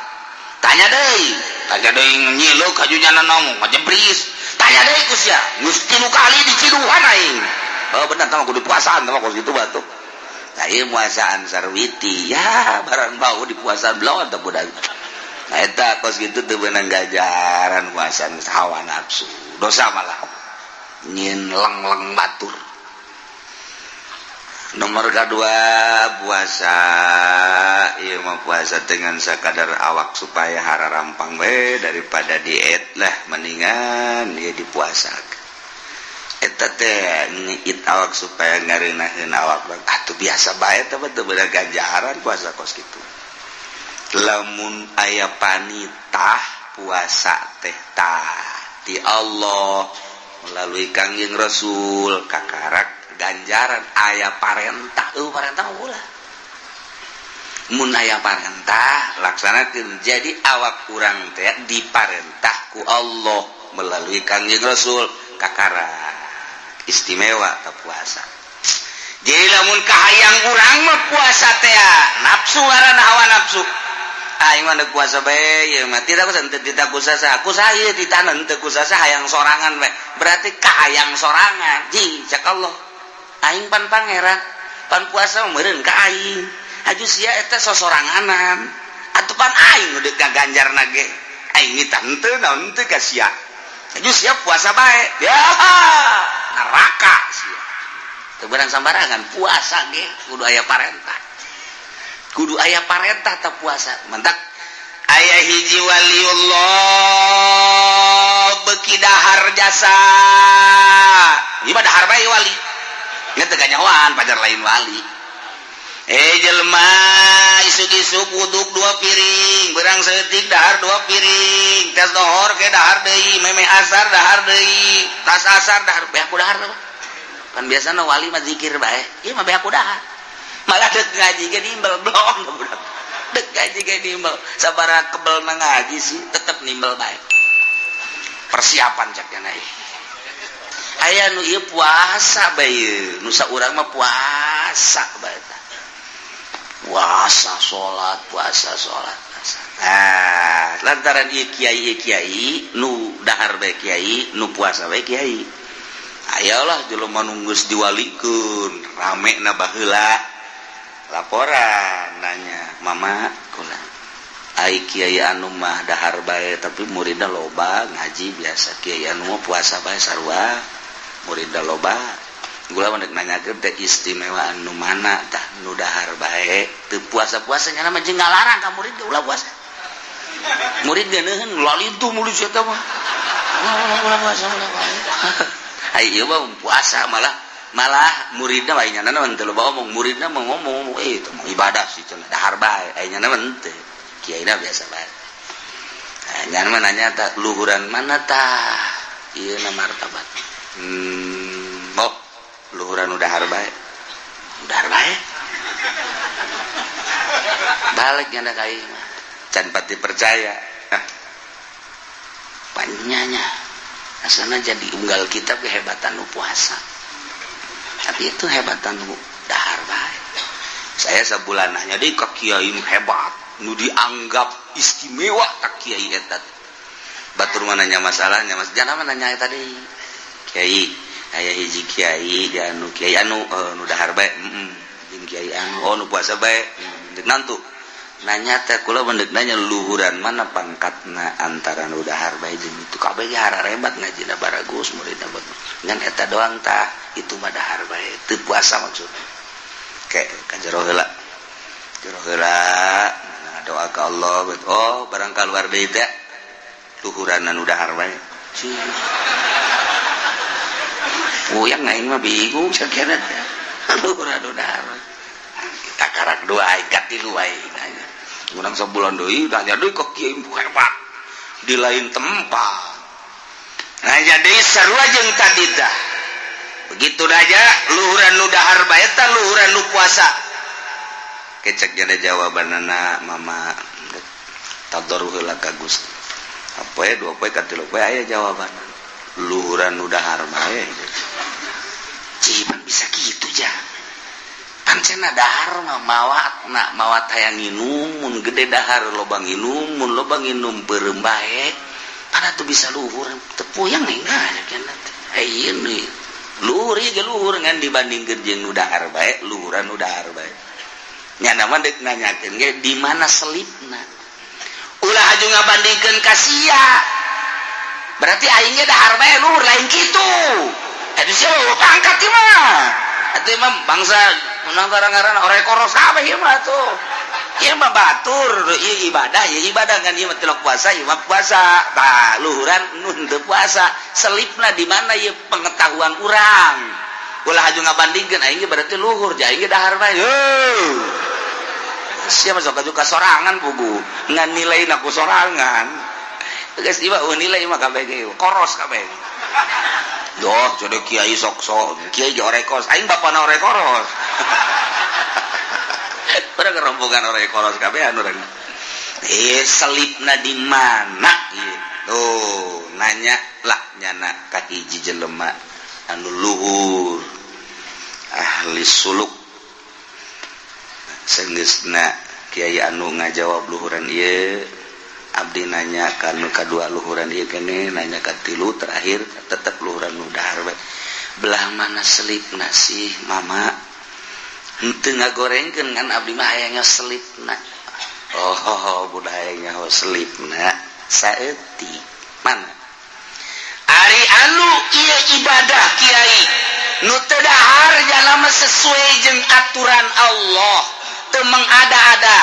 tanya deui nyileuk kajunyana naon ngajebris tanya deui ku sia geus 3 kali diciduhan aing oh bener tah kudu puasaan tah kos kitu batur saya puasaan sarwiti ya barang bau di puasaan belum atau budak nah eta kos gitu teu beunang gajaran puasaan hawa nafsu dosa malah nyin leng batur nomor kedua puasa ieu mah puasa dengan sakadar awak supaya hararampang we daripada diet lah mendingan ieu dipuasakeun eta teh ngiit awak supaya ngareunaheun awak atuh biasa bae teh teu beunang ganjaran puasa kos kitu lamun aya panitah puasa teh tah ti Allah melalui Kangjeng Rasul kakarak ganjaran aya parentah parentah ulah mun aya parentah laksanakeun jadi awak urang teh diparentah ku Allah melalui Kangjeng Rasul kakarak istimewa tak puasa jadi lamun kahayang urang mah puasa teh nafsu ngaranna hawa nafsu aing mah puasa bae ieu mah tidak kusasa kusaha ieu ditanen teu kusasa hayang sorangan bae berarti kahayang sorangan jing cak Allah aing pan pangeran pan puasa meureun ka aing aju sia eta sosoranganan atuh pan aing udah kaganjarna ge aing mita henteu naon teu ka sia aju sia puasa bae ya neraka sia teu beunang sambarangan puasa ge kudu aya parentah tak puasa mentak aya hiji waliullah puasa ibadah dahar bae wali nya teu kanyawaan pajar lain wali jelema isuk-isuk wuduk 2 piring berang setik dahar 2 piring tas dohor ke dahar deui meme asar dahar deui tas asar dahar bae aku dahar kan biasana wali mah zikir bae ieu mah bae aku dahar malah deuk ngaji ge nimbel blon budak deuk ngaji ge nimbel sabaraha kebel na ngaji sih tetep nimbel bae persiapan cak cenah aya nu ieu puasa bae nu saurang mah puasa bae puasa salat lantaran ieu kiai nu dahar bae kiai nu puasa bae kiai ayolah jelema nu geus diwalikeun rame na baheula laporan nanya mama kunaon ai kiai anu mah dahar bae tapi muridna loba ngaji biasa kiai anu mah puasa bae sarua muridna loba gula mendek nanyakeun teh istimewa anu mana tah nu dahar bae teu puasa-puasa nya mah jeung ngalarang ka murid ulah puasa murid geuneun lalintu murid eta mah puasa ai ieu mah puasa malah muridna bae nya naon teu loba omong muridna mah ngomong itu mah ibadah sih cenah dahar bae aya nya naon teu kiaina biasa bae nya mah nanya tah luhuran mana tah ieu na martabat luhuran udah harbae balik nyanda kai can pati percaya panyanya asana jadi unggal kita kehebatan nu puasa tapi itu hebatan nu dahar bae saya sebulan nanya deui ka kiai nu hebat nu dianggap istimewa ka kiai eta batur mananya masalahnya mas jangan nanya tadi kiai aya hiji kiai anu kiai anu nu dahar bae jeung kiai anu nu puasa bae deuk nantu nanya teh kula mendek nanya luhuran mana pangkatna antara nu dahar bae jeung itu kabeh ge hararebat ngajina baragus muridna ngan eta doang tah itu mah dahar bae teu puasa maksudna ke jero heula doa ka Allah barang kaluar deui teh luhuran anu dahar bae yang lain mah bingung sakena teh luhuran anu dahar kita karak doa ikat tilu wae nanya urang sabulan deui nanya deui ka kiai hebat di lain tempat nanya deui sarua jeung tadi tah begitu aja luhuran nu dahar bae tah luhuran nu puasa kecek jadi jawabanana mama tadoru heula ka Gusti apoe dua poe ka tilu poe aya jawaban luhuran nu dahar bae ciban bisa kitu ja kan cenah dahar mah mawat hayang nginum mun gede dahar loba nginum peureum bae pada tuh bisa luhur teu puyang enggak cenah ieu nih luhur ieu ge luhur ngan dibandingkeun jeung nu dahar bae luhuran nu dahar bae nya nama deuk nanyakeun ge di mana selipna ulah aju ngabandingkeun ka sia berarti aing ge dahar bae luhur lain kitu atuh sia pangkat ieu mah atuh mah bangsa menang garang-garang orek koros kabeh ieu mah tuh ieu mah batur ieu ibadah kan ieu mah tilok puasa ieu mah puasa tah luhuran nun teu puasa selipna di mana ieu pengetahuan urang ulah aju ngabandingkeun aing ge berarti luhur ja aing ge dahar bae sia mah sok ka sorangan pugu ngan nilaina ku sorangan geus ieu nilai mah kabeh ge koros kabeh doh codek kiai sok-sok kiai ge orekos aing bapana orekoros urang rombongan orekoros kabeh anu urang selipna di mana gitu nanya lah nyana ka hiji jelema anu luhur ahli suluk seunggeusna kiai anu ngajawab luhuran ieu abdi nanya ka anu kadua luhuran ieu keneh nanya ka tilu terakhir tetep luhuran nu dahar bae belah mana selipna sih mama henteu ngagorengkeun kan abdi mah hayangnya selipna budaya nyaho selipna saeutik mana ari anu ieu ibadah kiai nu teu dahar jalama sesuai jeung aturan Allah teu mengada-ada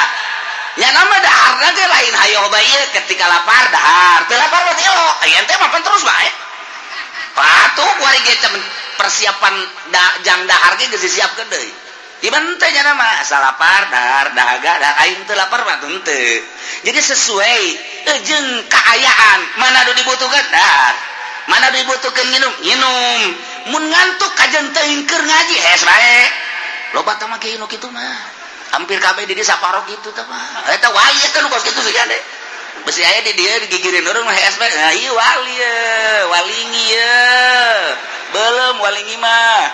nya nama daharna ge lain hayo bae ketika lapar dahar teu lapar berarti elo aya teh mapan terus bae patuh kuari ge persiapan jang dahar ge geus disiapkeun deui. Iban teh nya nama asal lapar dahar dahaga dah aing teu lapar mah teu. Jadi sesuai jeung kaayaan mana anu dibutuhkeun dahar. Mana anu dibutuhkeun nginum. Mun ngantuk kajen teu keur ngaji hes bae. Loba tah mah kieu kitu mah. Hampir kabeh di dieu saparok kitu tah mah. Eta wali eta nu kos kitu sih ade. Besi aya di dieu digigireun urang mah hes bae. Nah ieu wali ye, walingi ye. Belum walingi mah.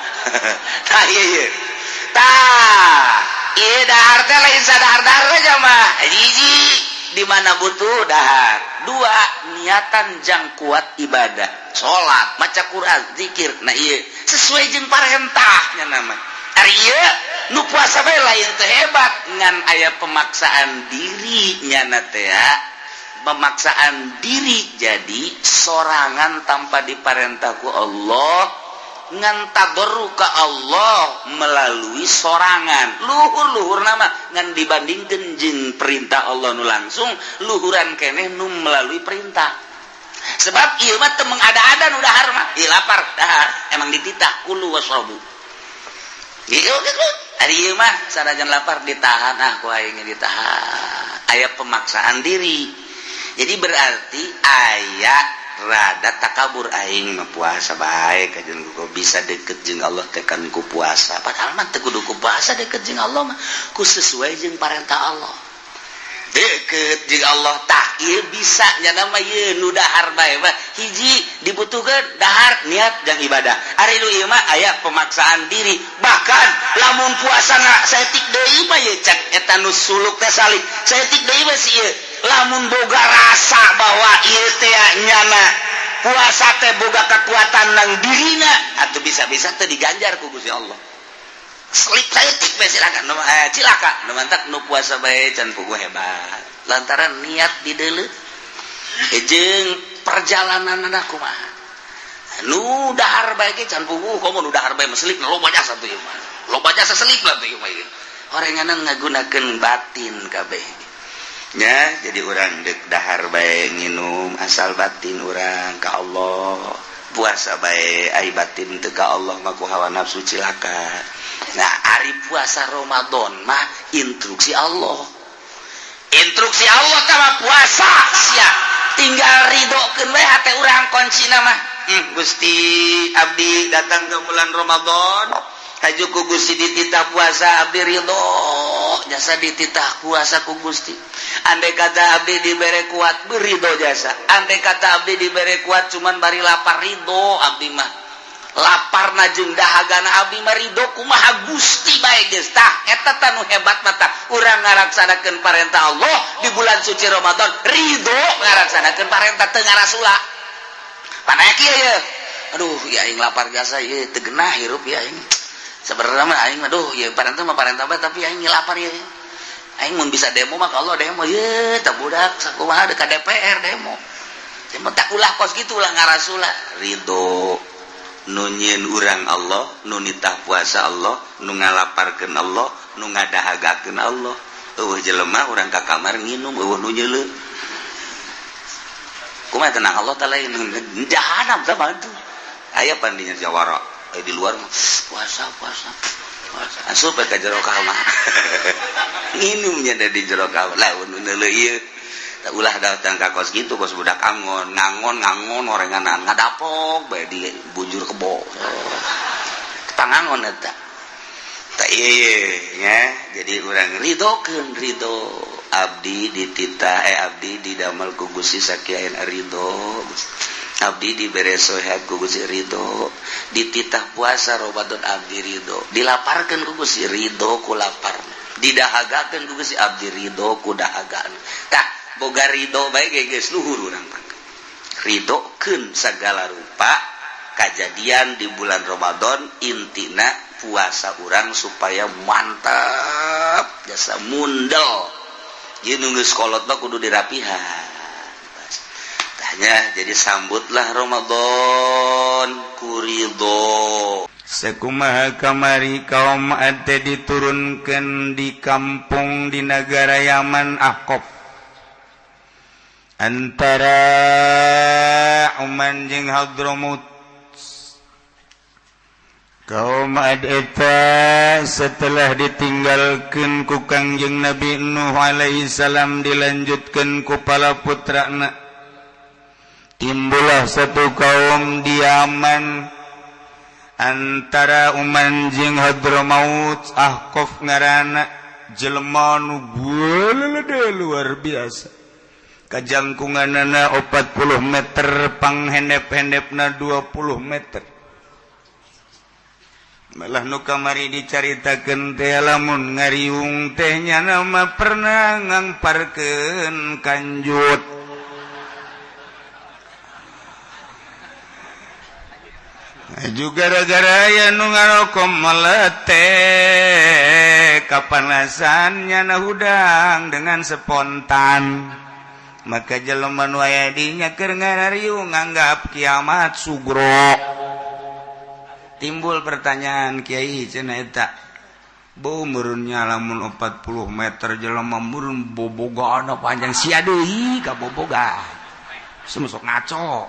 Tah ieu. Tah, ieu dahar teh lain sadahar-dahar aja mah. Hiji di mana butuh dahar. Dua, niatan jang kuat ibadah. Salat, maca Quran, zikir. Nah ieu sesuai jeung parentahnya nama. Ari ieu nu puasa bae lain teh hebat ngan aya pemaksaan diri nya teh ya. Pemaksaan diri jadi sorangan tanpa diparentah ku Allah. Ngan tabarruk ka Allah melalui sorangan luhur nama ngan dibandingkeun jeung perintah Allah nu langsung luhuran keneh nu melalui perintah sebab ieu mah teu mengada-ada nu dahar mah ieu lapar dahar emang dititah kulu wasrabu ieu gitu ari ieu mah sanajan lapar ditahan ku aing ditahan aya pemaksaan diri jadi berarti aya rada takabur aing mah puasa bae kajen ku bisa deket jeung Allah tekan ku puasa padahal mah teu kudu ku puasa deket jeung Allah mah ku sesuai jeung parentah Allah deket jeung Allah tah ieu bisa nya nama ieu nu dahar bae mah hiji dibutuhkeun dahar niat jeung ibadah ari nu ieu mah aya pemaksaan diri bahkan lamun puasana saeutik deui mah ieu cek eta nu suluk teh salik saeutik deui mah si ieu lamun boga rasa bahwa ieu teh nyana puasa teh boga kekuatan nang dirina atuh bisa-bisa teh diganjar ku Gusti Allah. Selik saeutik bae silakan cilaka nu mantak nu puasa bae can puguh hebat. Lantaran niat di deuleu jeung perjalananna kumaha. Nu dahar bae ge can puguh komo nu dahar bae meslik loba jasa tuh ieu mah. Loba jasa selik lah tuh ieu mah. Orenganan ngagunakeun batin kabeh. Ya, jadi orang dek dahar bae nginum asal batin orang ka Allah puasa bae ai batin teu ka Allah mah ku hawa nafsu cilaka. Nah, ari puasa Ramadan mah instruksi Allah teh mah puasa sia tinggal ridokeun we hate urang kuncina mah Gusti abdi datang ke bulan Ramadan haju ku Gusti dititah puasa abdi ridho jasa dititah puasa ku Gusti andai kata abdi dibere kuat berido jasa andai kata abdi dibere kuat cuman bari lapar ridho abdi mah lapar na jeung dahagana abdi mah ridho kumaha Gusti bae geus tah eta tah nu hebat mah tah urang ngaraksanakeun parentah Allah di bulan suci Ramadan ridho ngaraksanakeun parentah teu ngarasula panaya kieu ye aduh ya aing lapar jasa ieu teu genah hirup ya aing sebenarnya mah aing aduh ya parentah bae tapi aing lapar ya aing mun bisa demo mah kalau demo ye tah budak sakumaha dekat DPR demo tak ulah kos gitu ulah ngarasula ridho nu nyieun urang Allah nu nitah puasa Allah nu ngalaparkeun Allah nu ngadahagakeun Allah eueuh jelema urang ka kamar nginum eueuh nu nyeuleuh kumaha tenang Allah tah lain jahanam tah bantu aya pandinya jawara di luar puasa asup ka jero kamar nginumnya da di jero kamar laun neuleuh ieu da ulah datang ka kos kitu kos budak ngangon orenganan ngadapok bae di bujur kebo pangangon eta ta ieu nya jadi urang ridokeun ridho abdi dititah abdi didamel ku Gusti sakieu ridho abdi dibere sehat ku Gusti ridho dititah puasa Ramadan abdi ridho dilaparkeun ku Gusti ridho ku lapar didahagakeun ku Gusti abdi ridho ku dahagaan tah boga ridho bae geus luhur urang mah ridhokeun sagala rupa kajadian di bulan Ramadan intina puasa urang supaya mantap jasa mundel ieu nu geus kolot mah kudu dirapihan tahnya jadi sambutlah Ramadan ku ridho sakumaha kamari kaum ate diturunkeun di kampung di negara Yaman Aqab antara Oman jeung Hadramut kaum eta setelah ditinggalkan ku Kangjeng Nabi Nuh alaihi salam dilanjutkan ku pala putrana timbullah satu kaum di Yaman antara Uman jeung Hadramaut Ahqaf ngaranna jelema nu beuleuh luar biasa kajangkunganana 40 meter panghendep-hendepna 20 meter malah nu kamari dicaritakeun teh lamun ngariung teh nya mah pernah ngangparkeun kanjut juga gara-gara aya nu ngarokok meleteh kapanasannya na hudang dengan spontan maka jelema nu aya dinya keur ngariung nganggap kiamat sugro. Timbul pertanyaan Kiai cenah eta bau meureunnya lamun 40 meter jelema meureun bobogaana panjang sia deui ka boboga semusok ngaco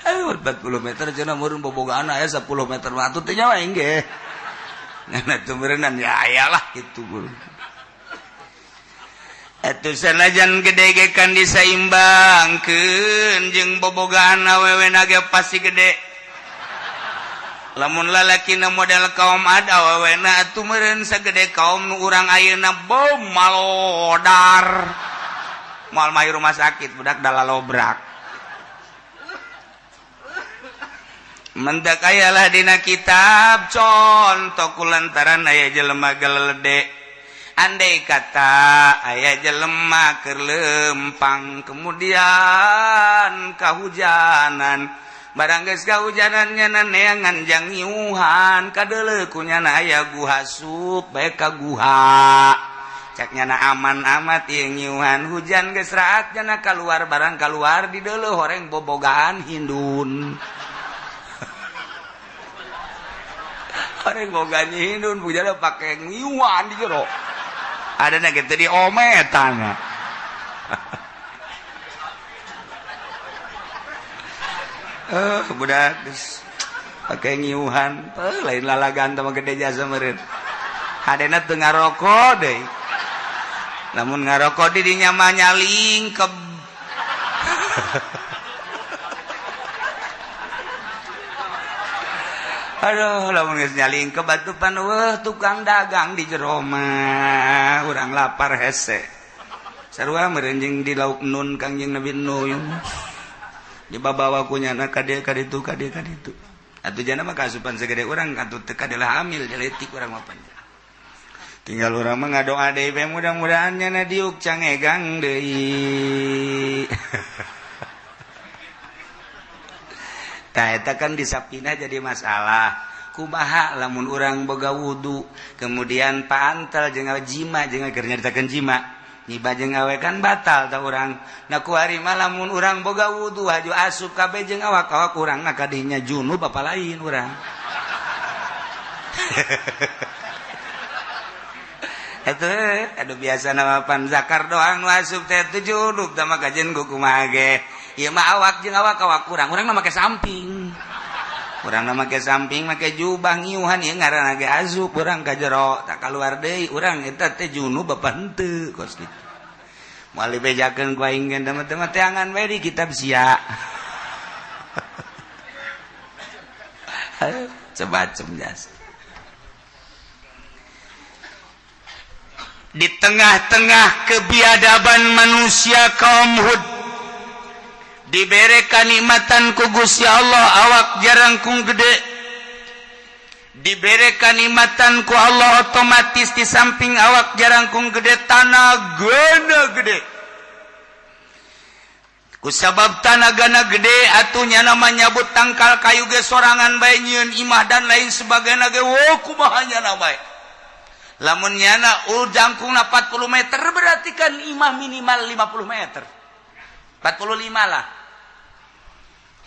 40 meter cenah meureun bobogaana aya 10 meter atuh teh nyawa engge ngana teu meureunnan ya ayalah kitu guru atuh sanajan gede ge kan disaimbangkeun jeung bobogaan awewena ge pasti gede lamun lalakina model kaum ada awewena atuh meureun sagede kaum nu urang ayeuna bom malodar moal mahi rumah sakit budak dalalobrak mentak ayalah dina kitab contoh kulantaran aya jelema galede andai kata aya jelema keur lempang kemudian kahujanan barang geus kahujanan nya neangan jang ngiuhan kadeuleu kunyana aya guha sup bae ka guha cak nyana aman amat ieu ngiuhan hujan geus raat nya kaluar barang kaluar di deuleu horeng bobogaan hindun horeng bobogaan hindun bujana pake ngiuhan di jero ada nage tadi ometan budak geus pake ngiuhan lain lalagan teh gede jasa meureun hadena teu ngaroko deui lamun ngaroko di dinya mah nyalingkeb aduh lamun geus nyalingkeb atuh pan tukang dagang di jero mah urang lapar hese sarua meureun jeung di lauk nun Kangjeng Nabi Nuh dibabawa kunyana kade kaditu atuh jana mah kasupan sagede urang atuh teu kadelah hamil jeletik urang mah panjang tinggal urang mah ngadoa deui bae mudah-mudahan nya diuk cangegang deui tah eta kan disapina jadi masalah kumaha lamun urang boga wudu kemudian paantel jeung jima jeung keur nyaritakeun jima nyiba jeung awe kan batal tah urang na ku ari mah lamun urang boga wudu haju asup kabeh jeung awak-awak urang na kadinya junub apa lain urang aduh biasa nama pan zakar doang asup teh teu junub tah mah kajen kumaha ge ieu mah awak jeung awak-awak urang mah make samping urang na make samping make jubah ngiuhan ieu ngaranna ge asup urang ka jero tak kaluar deui urang eta teh junub apa henteu kos kitu moal dibejakeun ku aing ge teh mah teangan we di kitab sia sebacem jasa di tengah-tengah kebiadaban manusia kaum Hud dibere kanikmatan ku Gusti Allah awak jarangkung gede dibere kanikmatan ku Allah otomatis di samping awak jarangkung gede tanah gede ku sabab tanah gana gede atunya nama nyabut tangkal kayu ge sorangan bae nyieun imah dan lain sebagainya ge kumaha nya bae lamun nyana jangkungna 40 meter berarti kan imah minimal 50 meter 45 lah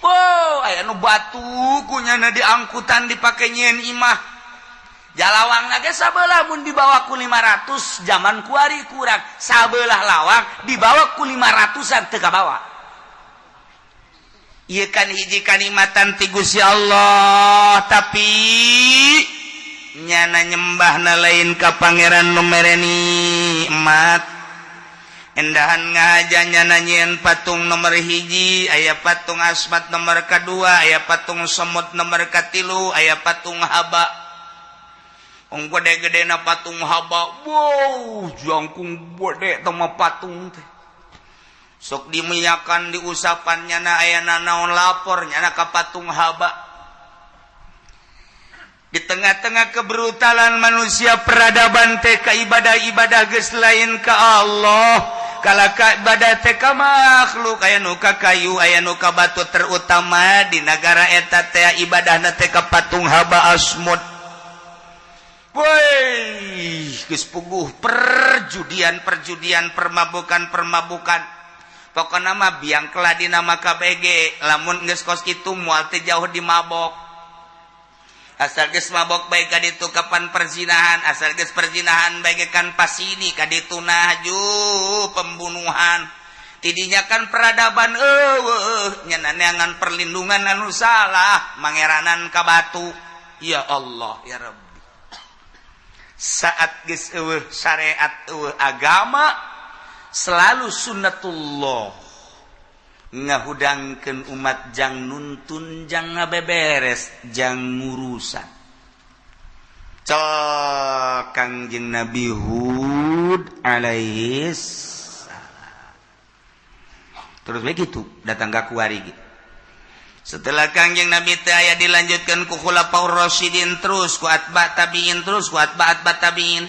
wow aya nu batu kunyana diangkutan dipake nyieun imah jalawangna ge sabelah mun dibawa ku 500 zaman kuari kurang sabelah lawang dibawa ku 500-an teu kabawa ieu kan hiji kalimatan ti Gusti Allah tapi nyana nyembahna lain ka pangeran nu mere nikmat endahan ngaja nyana nyieun patung nomor hiji aya patung asmat nomor kadua aya patung semut nomor katilu aya patung haba ong gede-gedena patung haba wow jangkung gede tama patung teh sok diminyakan diusapan nyana aya naon lapor nyana ka patung haba. Di tengah-tengah kebrutalan manusia peradaban teh ka ibadah-ibadah geus lain ka Allah kala ka ibadah teh ka makhluk aya nu ka kayu aya nu ka batu terutama di negara eta teh ibadahna teh ka patung haba asmut. Woi geus puguh perjudian permabukan pokona mah biang keladi nama KBG lamun geus kos kitu moal teh jauh di mabok. Asal geus mabok bae kaditu kapan perzinahan asal geus perzinahan bae kan pasini kaditu nahju pembunuhan tidinya kan peradaban nyana neangan perlindungan anu salah mangeranan ka batu ya Allah ya Rabbi saat geus syariat agama selalu sunnatullah ngahudangkeun umat jang nuntun jang ngabeberes jang ngurusan cok Kangjeng Nabi Hud alaihis terus begitu datang ka kuari gitu. Setelah Kangjeng Nabi teh aya dilanjutkeun ku khulafaur rasyidin terus ku atba tabiin terus ku atba tabiin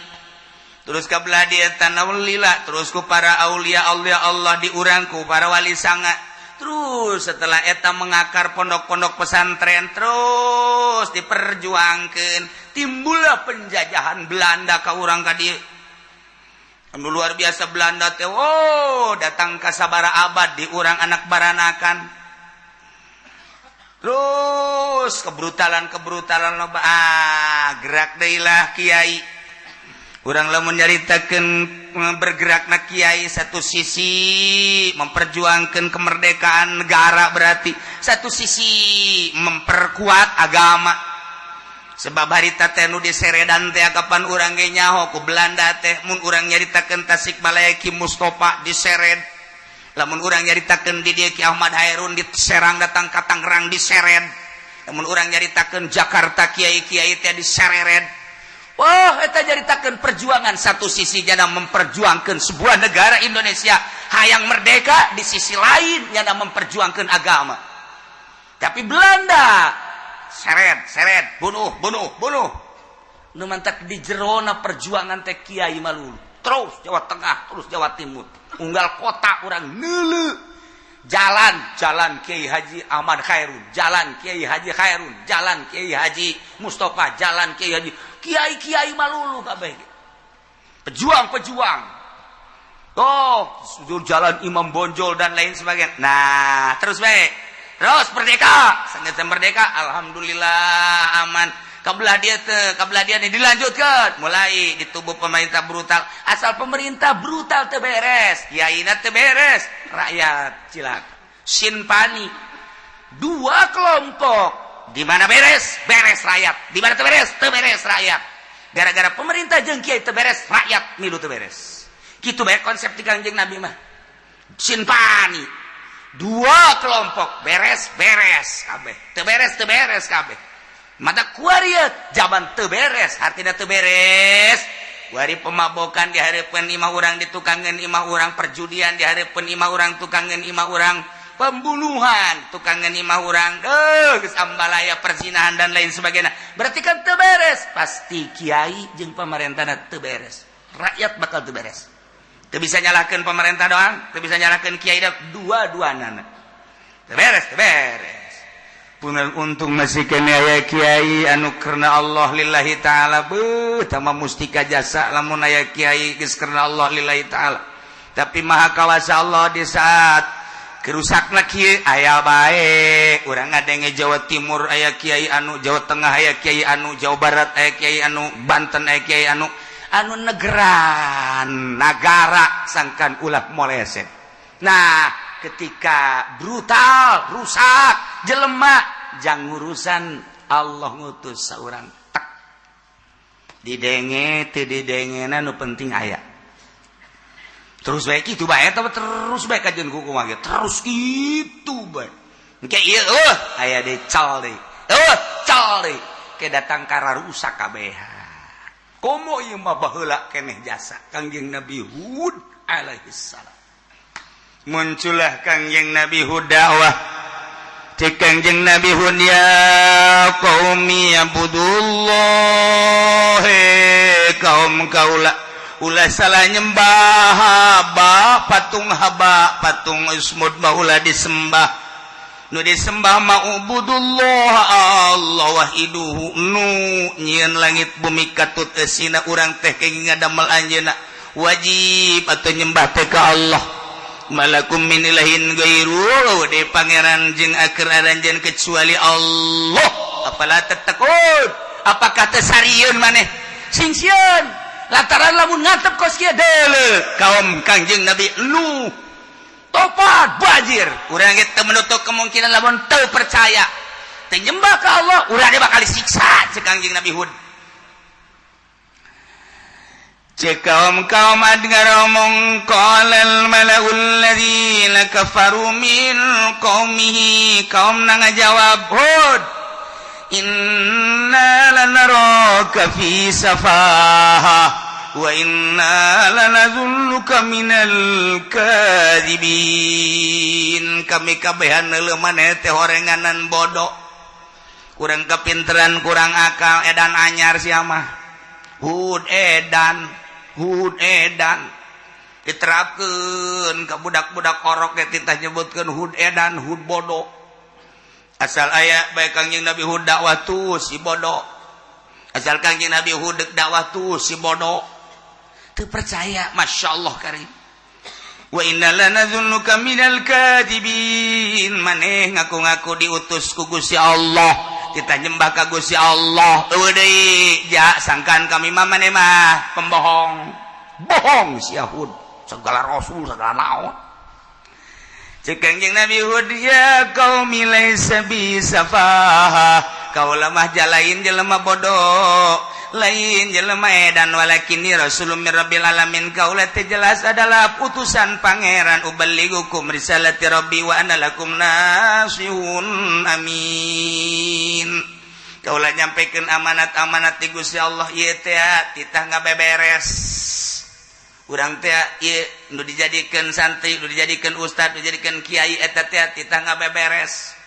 terus ka belah dia tanawlila terus ku para aulia Allah diurang ku para wali sanga. Terus setelah eta mengakar pondok-pondok pesantren terus diperjuangkeun timbullah penjajahan Belanda ka urang ka dieu anu luar biasa Belanda teh datang ka sabara abad di urang anak baranakan terus kebrutalan loba gerak deui lah kiai urang lamun nyaritakeun bergerakna kiai satu sisi memperjuangkan kemerdekaan negara berarti satu sisi memperkuat agama sebab harita teh nu diseredan teh kapan urang ge nyaho ku Belanda teh mun urang nyaritakeun Tasikmalaya Ki Mustofa diseret lamun urang nyaritakeun di dieu Ki Ahmad Hairun diserang datang ka Tangerang diseret lamun urang nyaritakeun Jakarta kiai-kiai teh diseret. Wah, eta nyaritakeun perjuangan satu sisi jana memperjuangkan sebuah negara Indonesia hayang merdeka di sisi lain jana memperjuangkan agama. Tapi Belanda seret bunuh. Nu mantak di jerona perjuangan teh kiai malulu. Terus Jawa Tengah, terus Jawa Timur. Unggal kota urang neuleuh. Jalan Kiai Haji Ahmad Khairun, jalan Kiai Haji Khairun, jalan Kiai Haji Mustofa, jalan Kiai Haji kiai malulu kabeh. Pejuang. Jalan Imam Bonjol dan lain sebagainya. Nah, terus merdeka. Sangat merdeka, alhamdulillah aman. Kabelah dia nih dilanjutkan mulai di tubuh pemerintah brutal asal pemerintah brutal teu beres kiaina teu beres rakyat cilaka sinpani dua kelompok di mana beres rakyat di mana teu beres rakyat gara-gara pemerintah jeung kiai teu beres rakyat milu teu beres kitu bae konsep ti Kangjeng Nabi mah sinpani dua kelompok beres kabeh teu beres kabeh mata kuariat jaban teu beres artinya teu beres kuari pemabokan dihareupeun imah urang ditukangeun imah urang perjudian dihareupeun imah urang tukangeun imah urang pembunuhan tukangeun imah urang geus ambalaya perzinahan dan lain sebagainya berarti kan teu beres pasti kiai jeung pamarentahna teu beres rakyat bakal teu beres teu bisa nyalahkeun pemerintah doang teu bisa nyalahkeun kiai dua-duana teu beres punten untung masih kene aya kiai anu karena Allah lillahi taala tama mustika jasa lamun aya kiai geus karena Allah lillahi taala tapi maha kawasa Allah di saat kerusakna kieu aya bae urang ngadenge Jawa Timur aya kiai anu Jawa Tengah aya kiai anu Jawa Barat aya kiai anu Banten aya kiai anu negara sangkan ulah moleset nah ketika brutal rusak jelema jang urusan Allah ngutus seorang tak didenge teu didengena nu penting aya terus bae kitu bae eta terus bae kajeun ku kumaha ge terus kitu bae engke ieu aya deui cal deui cal deui ke datang kara rusak kabeh komo ieu mah baheula keneh jasa Kangjeng Nabi Hud alaihi salam muncullah Kangjeng Nabi Hud dakwah cek Kangjeng Nabi Hud ya qaumi abudullah kaum kaula ulah salah nyembah haba patung ismud baula disembah nu disembah ma'budullah Allah wahiduhu nu nyieun langit bumi katut esina urang teh kenging ngadamel anjeunna wajib atuh nyembah teh ka Allah malakum min ilahin ghairu de pangeran jeung akeun aranjeun kecuali Allah apalah tatakut apakah teu sarieun maneh sing sieun lantaran lamun ngatep kos kieu deuleu kaum Kangjeng Nabi Nuh topat bajir urang ge teu menutup kemungkinan lamun teu percaya teu nyembah ka Allah urang ge bakal disiksa cek Kangjeng Nabi Hud cek kaum adgar omong qalal malaul ladzina kafaru min qaumihi kaum ngajawab Hud inna lanaraka fi safaha wa inna lanazunnuka minal kadhibin kami kabehan leuleuh maneh teh horenganan bodoh kurang kepinteran kurang akal edan anyar sia mah Hud edan diterapkeun ka budak-budak korok ge titah nyebutkeun Hud edan Hud bodoh asal aya bae Kangjeng Nabi Hud dakwah tu si bodoh asal Kangjeng Nabi Hud dakwah tu si bodoh teu percaya masyaallah karim wa inna lanazunnuka minal kadhibin maneh ngaku-ngaku diutus ku Gusti Allah kita nyembah ka Gusti Allah deui ja sangkan kami mah maneh mah pembohong bohong si Hud segala rasul segala naon cek Kangjeng Nabi Hud ya qaumi laisa bi safaha kaula mah jalain jelema bodoh lain jelema edan walakinni rasulun mir rabbil alamin kaula teh jelas adalah utusan pangeran uballigukum risalati rabbi wa ana lakum nasihun amin kaula nyampekeun amanat-amanat ti Gusti Allah ieu teh titah ngabeberes urang teh ieu nu dijadikeun santri nu dijadikeun ustad nu dijadikeun kiai eta teh titah ngabeberes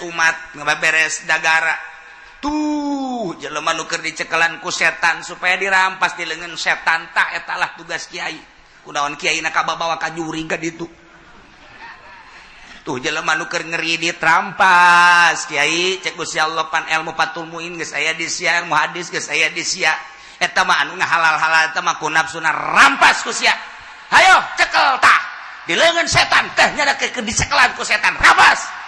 umat ngabeberes dagara tuh jelema nu keur dicekelan ku setan supaya dirampas di leungeun setan tak eta lah tugas kiai kunaon kiaina kabawa ka juri ka ditu tuh jelema nu keur ngeri ditrampas kiai cek Gusti Allah pan ilmu patul muin geus aya di sia ilmu hadis geus aya di sia eta mah anu ngahalal-halal eta mah ku nafsuna rampas ku sia hayo cekel tah di leungeun setan teh nyadakeun dicekelan ku setan rampas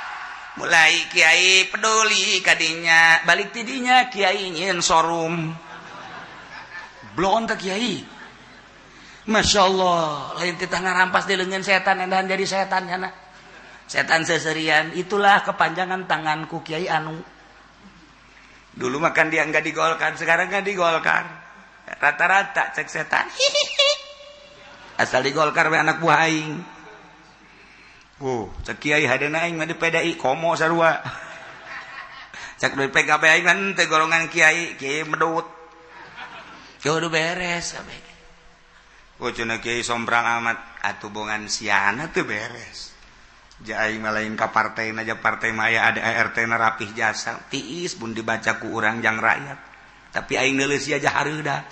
mulai kiai peduli kadinya balik tidinya kiai nyin sorum blon teh kiai Masya Allah lain titah ngarampas di leungeun setan edan jadi setan cenah setan seserian itulah kepanjangan tanganku kiai anu dulu makan dia enggak digolkan sekarang enggak digolkar rata-rata cek setan asal digolkar we anak buah aing cek kiai hadeuna aing mah di PDI komo sarua cek di PKB aing kan teh golongan kiai medut kudu beres kabeh cenah kiai sombrang amat atuh bongan siana teu beres ja aing mah lain ka partaina aja partai mah aya ada ART na rapih jasa tiis pun dibaca ku urang jang rakyat tapi aing neuleus sia aja hareuda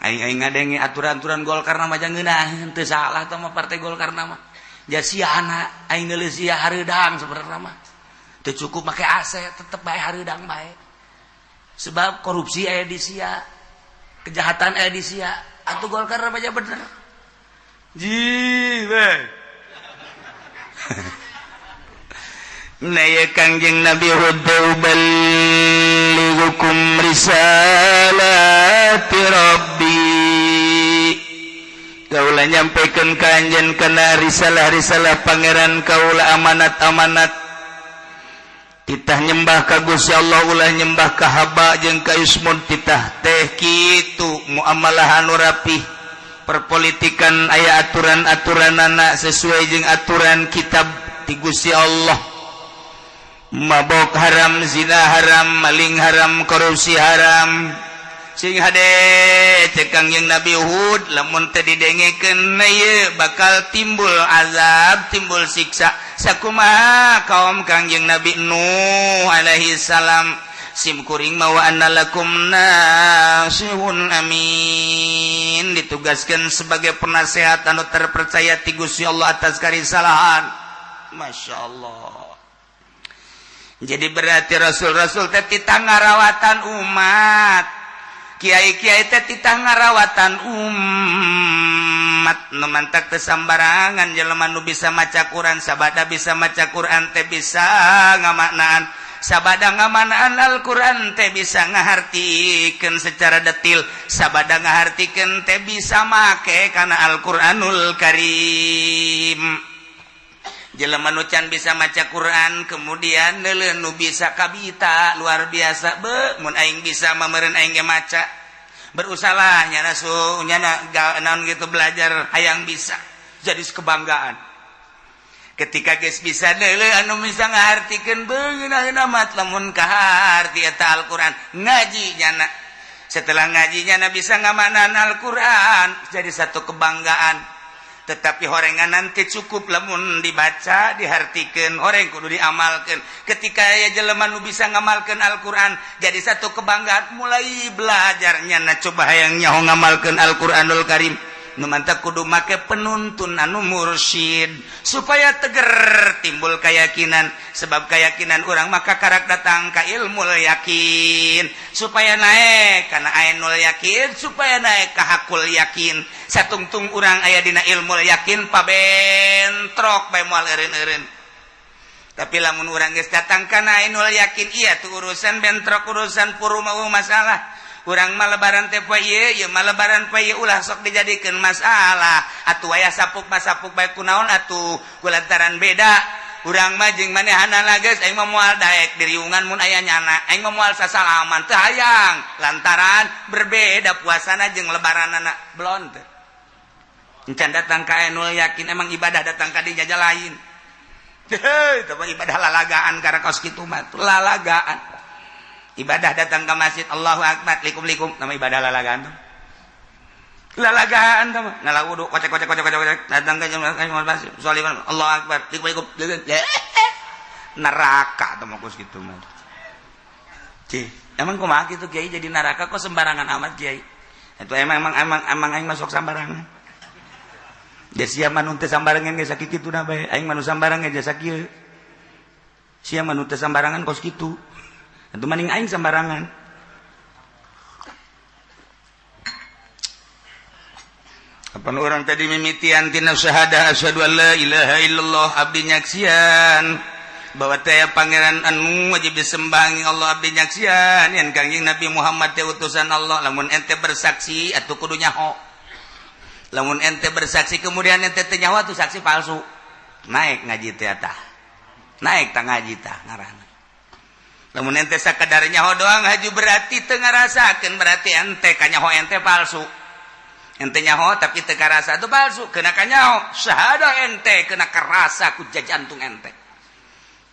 aing ngadenge aturan-aturan Golkar mah jang ngeunaheun teu salah tah mah partai Golkar mah jasiana aing neuleus sia hareudang sebenarnya mah teu cukup make AC tetep bae hareudang bae sebab korupsi aya di sia kejahatan aya di sia atuh Golkar bae bener ji bae nah ya Kangjeng Nabi Hud uballighukum risalati rabbi kaulah nyampaikan ka anjeun kana risalah-risalah pangeran kaulah amanat-amanat titah nyembah ka Gusti Allah ulah nyembah ka haba jeung ka ismun titah teh kitu muamalah anu rapih perpolitikan aya aturan-aturanana sesuai jeung aturan kitab ti Gusti Allah mabok haram zina haram maling haram korupsi haram sing hade cekang yang Nabi Hud lamun teu didengekeun ieu bakal timbul azab timbul siksa sakumaha kaum kangjeng Nabi Nuh alaihi salam sim kuring mawa anna lakum nasihun amin ditugaskeun sebagai penasehat anu terpercaya ti Gusti Allah atas karisalahan. Masya Allah. Jadi berarti rasul-rasul teh titah ngarawatan umat, kiai-kiai teh titah ngarawatan umat. Nu mantak teu sambarangan jelema nu bisa maca Quran, sabada bisa maca Quran teh bisa ngamaknaan, sabada ngamaknaan Al-Quran teh bisa ngahartikeun secara detil, sabada ngahartikeun teh bisa make kana Al-Quranul Karim. Jelema nu can bisa maca Quran kemudian neuleuh nu bisa kabita luar biasa be mun aing bisa mameureun aing ge maca berusaha nyana naon gitu belajar hayang bisa jadi kebanggaan ketika geus bisa neuleuh anu bisa ngahartikeun beungeunna mat lamun kaharti eta Al-Quran ngaji nyana setelah ngajinya bisa ngamaknaan Al-Quran jadi satu kebanggaan. Tetapi horengan nanti cukup lamun dibaca dihartikeun horeng kudu diamalkeun ketika aya jelema nu bisa ngamalkeun Al-Quran jadi satu kebanggaan mulai belajarnya na coba hayang nyaho ngamalkeun Al-Quranul Karim nu mantap kudu make penuntun anu mursyid supaya teger timbul keyakinan sebab keyakinan urang maka karak datang ka ilmu yakin supaya naik kana ainul yakin supaya naik ka hakul yakin satungtung urang aya dina ilmu yakin pabentrok bae moal eureun-eureun tapi lamun urang geus datang kana ainul yakin iya tuh urusan bentrok urusan puru mau masalah. Urang mah lebaran teh poe ieu mah lebaran poe ieu ulah sok dijadikeun masalah atuh aya sapuk bae kunaon atuh kulantaran beda urang mah jeung manehana geus aing mah moal daek diriungan mun aya nyana aing mah moal sasalaman teu hayang lantaran berbeda puasana jeung lebaranana belon teh encan datang ka ainul yakin emang ibadah datang ka dinya lain teh teu ibadah lalagaan karena kaos kitu mah lalagaan. Ibadah datang ke masjid Allahu Akbar likum nama ibadah lalagaan tuh lalagaan tuh ngalah wudu kocek datang ke masjid sholiman Allahu Akbar likum neraka tuh makus gitu mah cih emang kumaha kitu kiai jadi neraka kok sembarangan amat kiai itu emang aing masuk sembarangan dia sia manu teu sambarangan ge sakitu na bae aing manu sambarangan ge sakieu sia manu teu sambarangan kos kitu itu maning aing sembarangan. Kapan orang tadi mimitian tina syahadah asyhadu an la ilaha illallah abdi nyaksian bahwa teh pangeran anu wajib disembah Allah abdi nyaksian yen kangjeng Nabi Muhammad teh utusan Allah lamun ente bersaksi atuh kudu nyaho. Lamun ente bersaksi kemudian ente teh nyaho atuh saksi palsu. Naik ngaji teh tah. Naik tah ngaji tah ngaranna. Lamun ente sakadar nyaho doang haju berarti teu ngarasakeun berarti ente kanyaho ente palsu. Ente nyaho tapi teu karasa itu palsu. Keuna kanyaho syahadah ente keuna karasa ku jantung ente.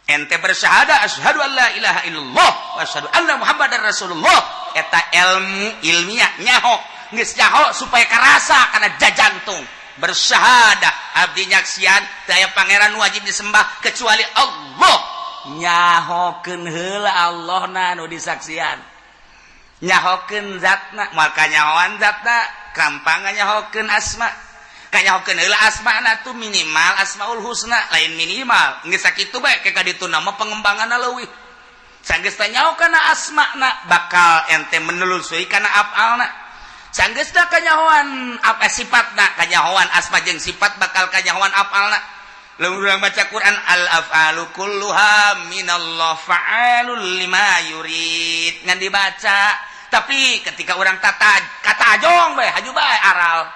Ente bersyahadah asyhadu an la ilaha illallah wa asyhadu anna muhammadar rasulullah eta ilmu ilmiah nyaho geus nyaho supaya karasa kana jantung. Bersyahadah abdi nyaksian teu aya pangeran wajib disembah kecuali Allah. Nyahokeun heula Allah na nu disaksian nyahokeun zatna moal kanyahoan zatna gampang nyahokeun asma kanyahokeun heula asmana tuh minimal asmaul husna lain minimal geus sakitu bae ke kaditu nama pengembanganna leuwih sanggeus teh nyaho kana asmana bakal ente menelusuri kana afalna sanggeus teh kanyahoan apa sifatna kanyahoan asma jeung sifat bakal kanyahoan afalna. Lalu orang baca Quran al-af'alu kulluha minallah fa'alul lima yurid ngan dibaca tapi ketika orang kata ajong bae haju bae aral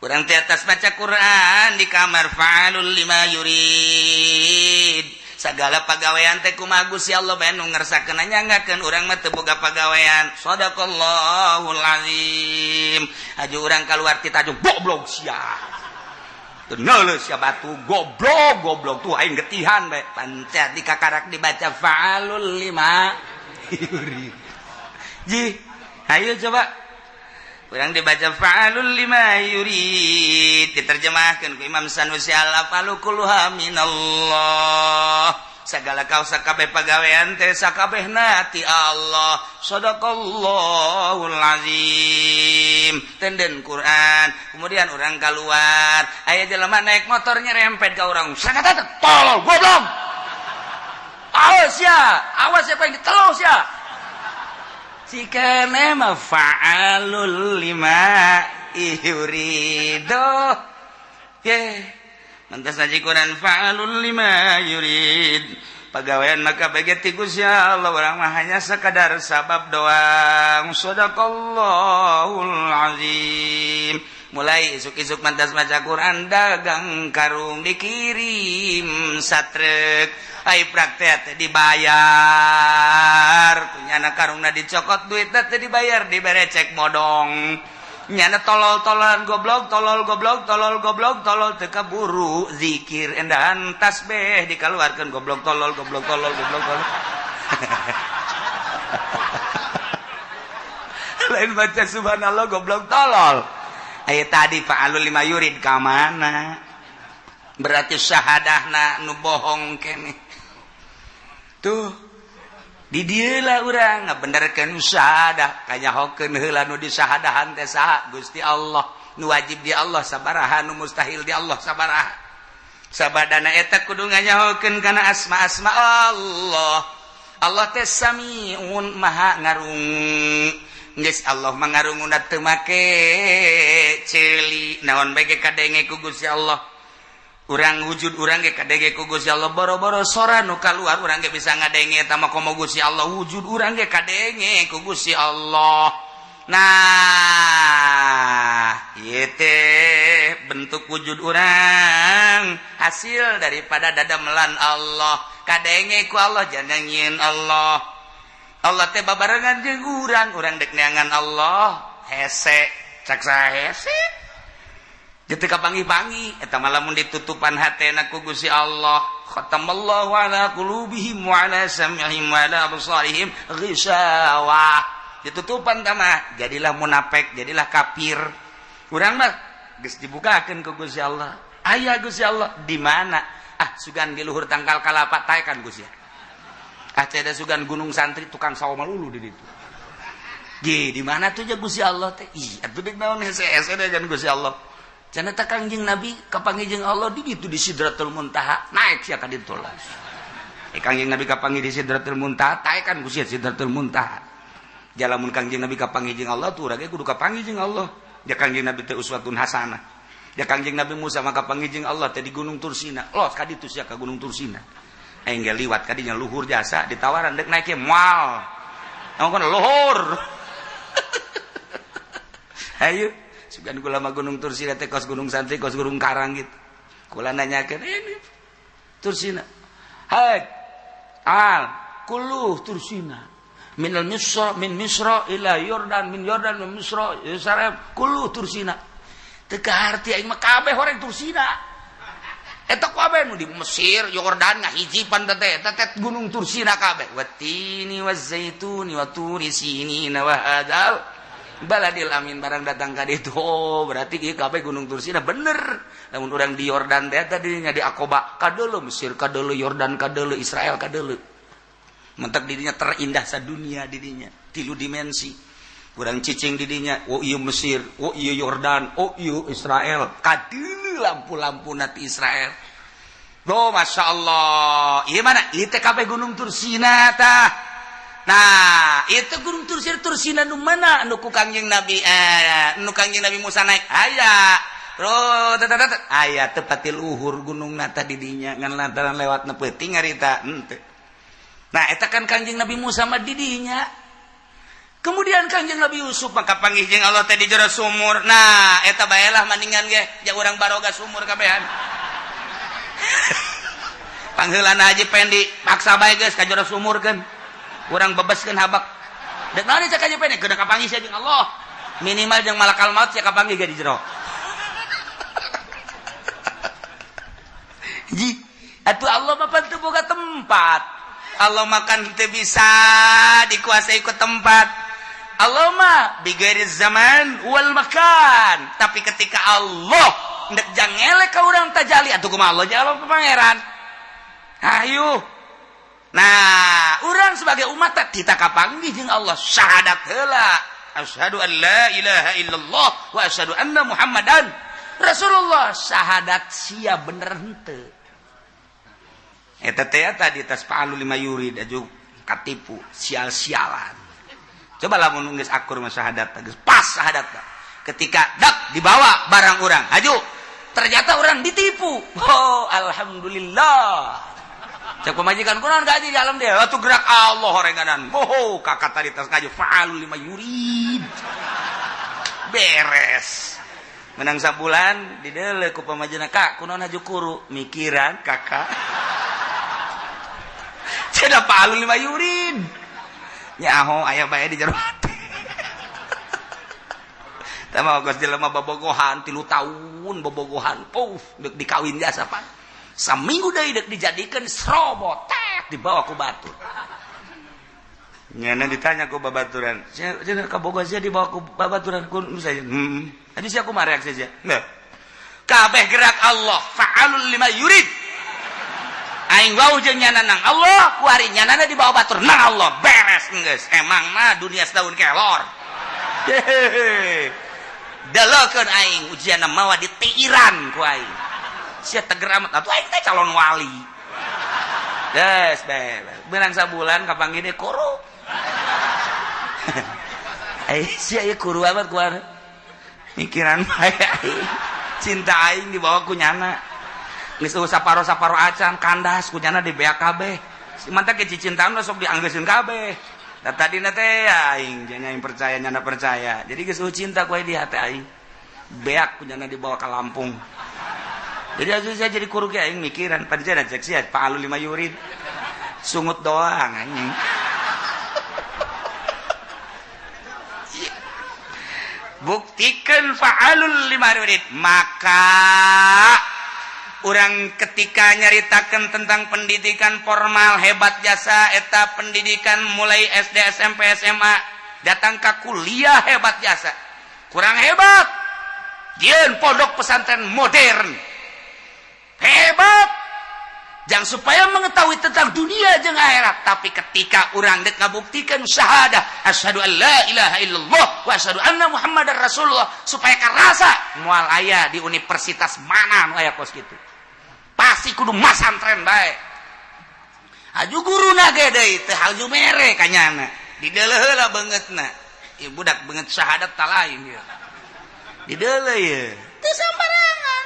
urang teh atas baca Quran di kamar fa'alul lima yurid sagala pagawean teh kumaha Gusti Allah bae nu ngersakeun nyangakeun urang mah teu boga pagawean sadaqallahul azim aju urang kaluar ti tajuk goblok sia teu neuleus sia batu goblok tuh aing getihan bae pancet dikakarak dibaca fa'alul lima yurid ji ayo coba urang dibaca fa'alul lima yurid diterjemahkeun ku Imam Sanusi al-afalu kulluha minallah sagala kaos sakabeh pagawean teh sakabehna ti Allah sadaqallahul azim tenden Quran kemudian urang keluar aya jelema naik motor nyerempet ka urang sakata tolol goblok awas ya pengen ditelos ya sikana mah fa'alul lima yurido mantas ngaji Quran fa'alul lima yurid pagawean maka bagi ti Gusti Allah urang mah hanya sekadar sabab doang sadaqallahul azim mulai isuk-isuk mantas maca Quran dagang karung dikirim satrek ai praktek dibayar punyana karungna dicokot duit teh dibayar dibere cek modong nyana tolol-tololan goblok tolol teu kaburu zikir endahan tasbih dikaluarkeun goblok tolol lain baca subhanallah goblok tolol aya tadi fa'alul lima yurid ka mana berarti syahadahna nu bohong keneh tuh di dieu lah urang ngabenerkeun syahadah kanyahokeun heula nu disahadahan teh saha Gusti Allah nu wajib di Allah sabaraha nu mustahil di Allah sabaraha sabadana eta kudu nganyahokeun kana asma-asma Allah teh samiun maha ngarung geus Allah mah ngarunguna teu make ceuli naon bae ge kadenge ku Gusti Allah urang wujud urang ge kadenge ku Gusti Allah boro-boro sora nu kaluar urang ge bisa ngadenge eta mah komo Gusti Allah wujud urang ge kadenge ku Gusti Allah nah ieu teh bentuk wujud urang hasil daripada dadamelan Allah kadenge ku Allah janangieun Allah teh babarengan jeung urang dek neangan Allah hese cak saha hese jadi kapangi-pangi eta mah lamun ditutupan hatena ku Gusti Allah khatamallahu ala qulubihim wa ala sam'ihim wa ala absarihim ghisawah ditutupan tah mah jadilah munafik jadilah kafir urang mah geus dibukakeun ku Gusti Allah aya Gusti Allah di mana sugan di luhur tangkal kalapa taekan Gusti ada sugan gunung santri tukang sawo malulu di ditu di mana tuh ya Gusti Allah teh atuh deuk naon hese-hese degan Gusti Allah cenah teh Kangjeng Nabi kapanggih jeung Allah di ditu di Sidratul Muntaha naik sia ka ditu lah Kangjeng Nabi kapanggih di Sidratul Muntaha taekan ku sia Sidratul Muntaha jalamun Kangjeng Nabi kapanggih jeung Allah tuh urang ge kudu kapanggih jeung Allah ya Kangjeng Nabi teh uswatun hasanah ya Kangjeng Nabi Musa mah kapanggih jeung Allah teh di Gunung Tursina los ka ditu sia ka Gunung Tursina aing ge liwat ka dinya luhur jasa ditawaran deuk naik ke moal naon luhur ayo sugan kula mah Gunung Tursina teh kos gunung santri kos gunung karang gitu kula nanyakeun ini Tursina hai kullu Tursina min Misra ila Yordan min Yordan min Misra Yerusalem kullu Tursina teu kaharti aing mah kabeh horeng Tursina eta kabeh nu di Mesir Yordan ngahijipan teh eta gunung Tursina kabeh watini wazaituni wa turi sinina wa hadal baladil amin barang datang ka ditu berarti ieu kabeh gunung Tursina bener lamun urang di Yordan teh tadinya di Aqaba kadeuleu Mesir kadeuleu Yordan kadeuleu Israel kadeuleu mentek didinya terindah sadunia didinya 3 dimensi urang cicing didinya oh ieu Mesir oh ieu Yordan oh ieu Israel kadeuleu lampu-lampu nati Israel oh Masya Allah ieu mana ieu teh kabeh gunung Tursina tah. Nah, itu gunung Tursina nu mana anu ku Kangjeng Nabi nu Kangjeng Nabi Musa naik aya. Aya tepati luhur gunungna tadi dinya ngan lantaran lewatna peuting ngarita henteu. Nah, eta kan Kangjeng Nabi Musa mah di dinya. Kemudian Kanjeng Nabi Yusuf maka panggih jeung Allah teh di jero sumur. Nah, eta bae lah mendingan ge ja urang baroga sumur kabehan. Pangheulana Haji Pendi paksa bae geus ka jero sumur kan. Urang bebeskeun habak. Dek naon cek Haji Pendi kudu kapanggih jeung Allah. Minimal jeung malakal maut sia kapanggih ge di jero. Ji, atuh Allah mah teu boga tempat. Allah makan teu bisa dikuasai ku tempat. Allah mah bighairi zaman wal makan. Tapi ketika Allah hendak jangelek ka urang tajali atuh kumaha Allah jawab ke pangeran. Hayu. Nah, urang sebagai umat kita kapanggih jeung Allah syahadat heula. Asyhadu an la ilaha illallah wa asyhadu anna Muhammadan Rasulullah. Syahadat sia bener henteu. Eta teh tadi tas fa'alu lima yurid aju katipu sial-sialan. Coba lamun geus akur mah syahadat geus pas syahadat. Ketika dak dibawa barang urang, haju. Ternyata urang ditipu. Oh, alhamdulillah. Cek pemajikan kunaon gaji di dalam dia. Atuh gerak Allah horenganan. Oh, kakak tadi tas ngaju fa'alu lima yurid. Beres. Menang sabulan dideuleu ku pamajina, Kak, kunaon haju kuru? Mikiran, Kakak. Cenah fa'alu lima yurid. Nyaho aya bae di jero hati. Tama geus jelema bobogohan 3 taun bobogohan puff deuk dikawin jasa pan. Saminggu deui deuk dijadikeun serobot tek dibawa ku batur. Nyana ditanya ku babaturan, "Cenah ka boga sia dibawa ku babaturan ku saya?" Adi sia kumaha reaksi sia? Nah. Kabeh gerak Allah, fa'alul lima yurid. Aing wau jeung nyananang Allah, ku ari nyanana dibawa batur nang Allah, beres geus. Emang mah dunia setahun kelor. Dalekeun aing ujianna mawa ditiiran ku aing. Sia teger amat atuh aing teh calon wali. Geus beres. Beunang sabulan kapanggih deui kuru. Ai sia ieu kuru amat ku ari. Mikiran bae aing. Cinta aing dibawa ku nyana. Geus saparo-saparo acan kandas kunyana di beak kabeh. Si mantap ke cicintaan sok dianggeuskeun kabeh. Da tadina teh aing jeung aing percaya nyana percaya. Jadi geus cinta ku di hati aing. Beak kunyana dibawa ke Lampung. Jadi saya jadi kuru ge aing mikiran padahal cek sia fa'alu lima yurid. Sungut doang anjing. Buktikan fa'alul lima yurid maka urang ketika nyaritakan tentang pendidikan formal hebat jasa eta pendidikan mulai SD SMP SMA datang ke kuliah hebat jasa kurang hebat dieun pondok pesantren modern hebat jangan supaya mengetahui tentang dunia jeung akhirat tapi ketika urang dek ngabuktikan syahadah asyhadu an la ilaha illallah wa asyhadu anna Muhammadar Rasulullah supaya karasa moal aya di universitas mana nu aya kos kitu pasti kudu masantren bae. Aju guruna ge deui teh haju mere kanyana. Dideuleuh heula beungeutna. Ieu budak beungeut syahadat tah lain ieu. Dideuleuh ieu. Teu sambarangan.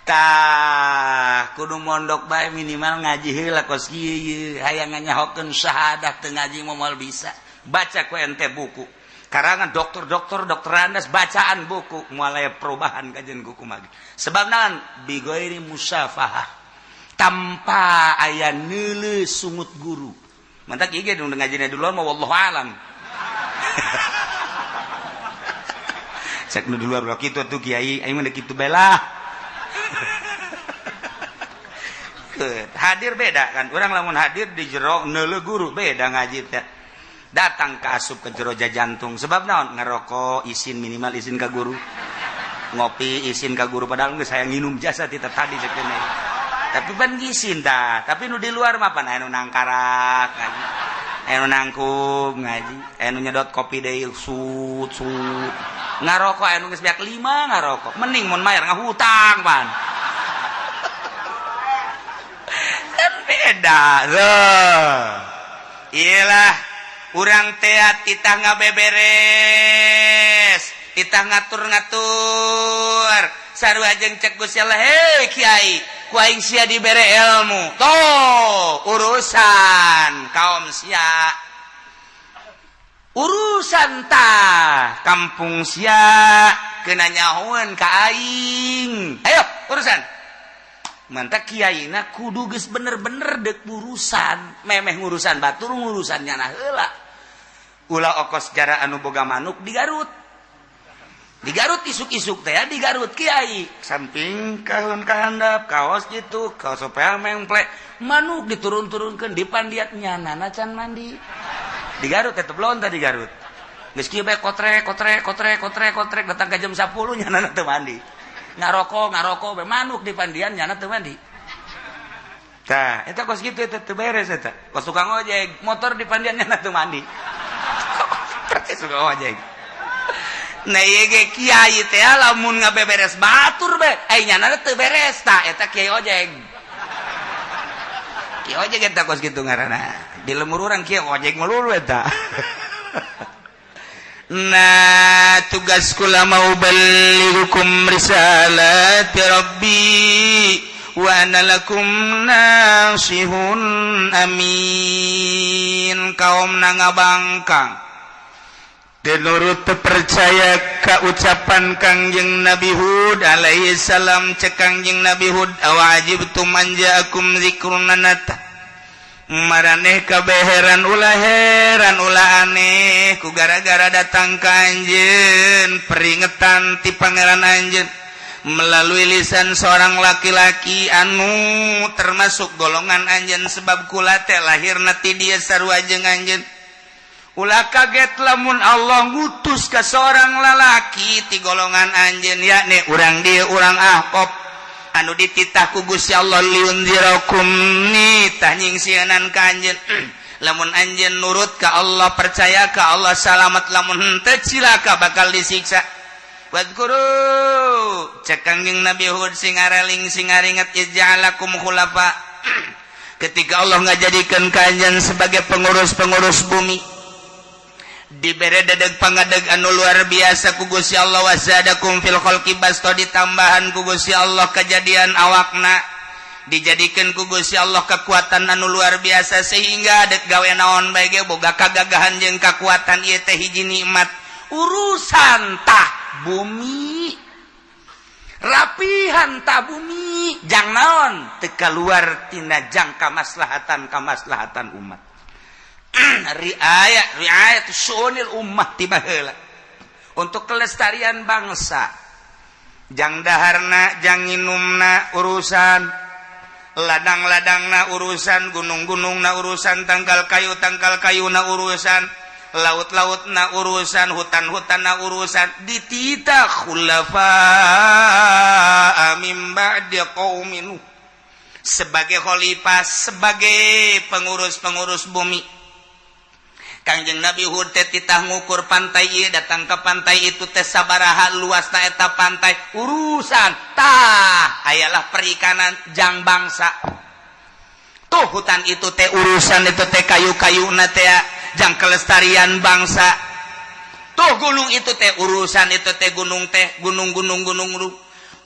Tah kudu mondok bae minimal ngaji heula kos kieu. Hayang nganyahokeun syahadat teu ngaji moal bisa. Baca ku ente buku. Karangan dokter andas bacaan buku mulai perubahan kajian buku magi. Sebab naon bighairi musafahah. Tanpa aya neuleuh sungut guru. Mantak ieu ge ngajina duluan mah wallahu alam. Cek nu duluan ulah kitu atuh kiai, aing mah kitu belah. Hadir beda kan. Urang lamun hadir di jero neuleuh guru beda ngaji teh. Datang ke asup ke jero jantung sebab naon ngerokok izin minimal izin ka guru ngopi izin ka guru padahal geus saya nginum jasa ti tadi cek teh tapi ban izin tah tapi nu di luar mah pan anu nangkarak ngaji anu nangkum ngaji anu nyedot kopi deui sut ngarokok anu geus beak 5 ngarokok mending mun mayar ngahutang pan kan beda iyalah urang teh titah ngabeberes, titah ngatur-ngatur. Sarua jeung cek Gusti Allah, "Hei kiai, ku aing sia dibere ilmu." Tuh, urusan kaum sia. urusan tah kampung sia kena nyahoan ka aing ayo urusan mantap kiaina kudu geus bener-bener dek urusan memeh ngurusan batur ngurusan nyana heula ulah okos jara anu boga manuk di Garut isuk-isuk teh di Garut kiai samping kahun kahandap kaos gitu kaos supaya memplek manuk diturun-turunkeun di pandiat nyanana can mandi di Garut tetep lontar di Garut geus kieu bae kotrek datang ke jam 10 nyanana teu mandi ngaroko bae manuk di pandian nyana teu mandi tah eta kos kitu eta teu beres eta kos tukang ojek motor di pandian nyana teu mandi suka ojek nah ieu ge kiai teh lamun ngabeberes batur bae ai nyana teu beres tah eta kiai ojek eta kos kitu ngaranna di lemur urang kieu ojek melulu eta nah tugas kula mau balighukum risalati rabbi wa ana lakum nasihun amin kaum nangabangkang denurut percaya ka ucapan Kangjeng Nabi Hud alaihi salam cek Kangjeng Nabi Hud awajibtum anjaakum zikrun nanata maraneh kabeh heran ulah aneh ku gara-gara datang ka anjeun peringatan ti pangeran anjeun melalui lisan seorang laki-laki anu termasuk golongan anjeun sebab kula teh lahirna ti dieu sarua jeung anjeun ulah kaget lamun Allah ngutus ka seorang lalaki ti golongan anjeun yakni urang dieu urang Ahqaf anu dititah ku Gusti Allah liunzirakum ni tah nyingsieunan ka anjeun lamun anjeun nurut ka Allah percaya ka Allah salamet lamun henteu cilaka bakal disiksa wadkuru cek Kangjeng Nabi Hud sing areling sing ngaringet ija'alakum khulafa ketika Allah ngajadikeun ka anjeun sebagai pengurus-pengurus bumi dibere dedeg pangadeg anu luar biasa ku Gusti Allah wazadakum fil khalqi basto ditambahan ku Gusti Allah kejadian awakna dijadikeun ku Gusti Allah kekuatan anu luar biasa sehingga dek gawe naon bae ge boga kagagahan jeung kekuatan ieu teh hiji nikmat urusan tah bumi rapihan tah bumi jang naon teu kaluar tina jang kamaslahatan umat riayat su'unil ummah tiba heula untuk kelestarian bangsa jang daharna jang nginumna urusan ladang-ladangna urusan gunung-gunungna urusan tangkal kayuna urusan laut-lautna urusan hutan-hutanna urusan dititah khulafa mim ba'di qaumin sebagai khalifah sebagai pengurus bumi Kangjeng Nabi Hud teh titah ngukur pantai ieu datang ke pantai itu teh sabaraha luasna eta pantai urusan tah ayalah perikanan jang bangsa tuh hutan itu teh urusan itu teh kayu-kayuna teh jang kelestarian bangsa tuh gunung itu teh urusan itu teh gunung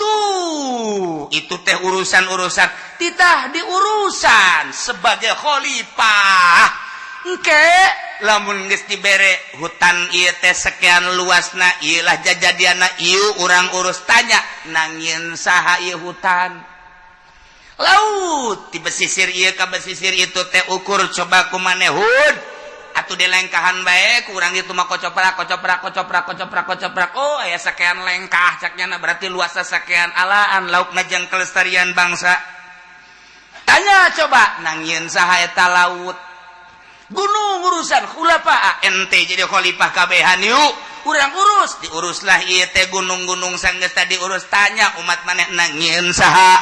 tuh itu teh urusan titah diurusan sebagai khalifah engke lamun geus dibere hutan ieu teh sekian luasna ieu lah jajadianna ieu urang urus tanya nangieun saha ieu hutan laut di pesisir ieu ka pesisir itu teh ukur coba kumaneh Hud atuh dilengkahan bae ku urang ditu mah kocoprak oh aya sakean lengkah caknya berarti luasna sakean alaan laukna jeung kelestarian bangsa tanya coba nangieun saha eta laut gunung urusan khulafa ente jadi khalifah kabehan yuk urang urus diuruslah ieu teh gunung-gunung sanggeus tadi urus tanya umat maneh nangieun saha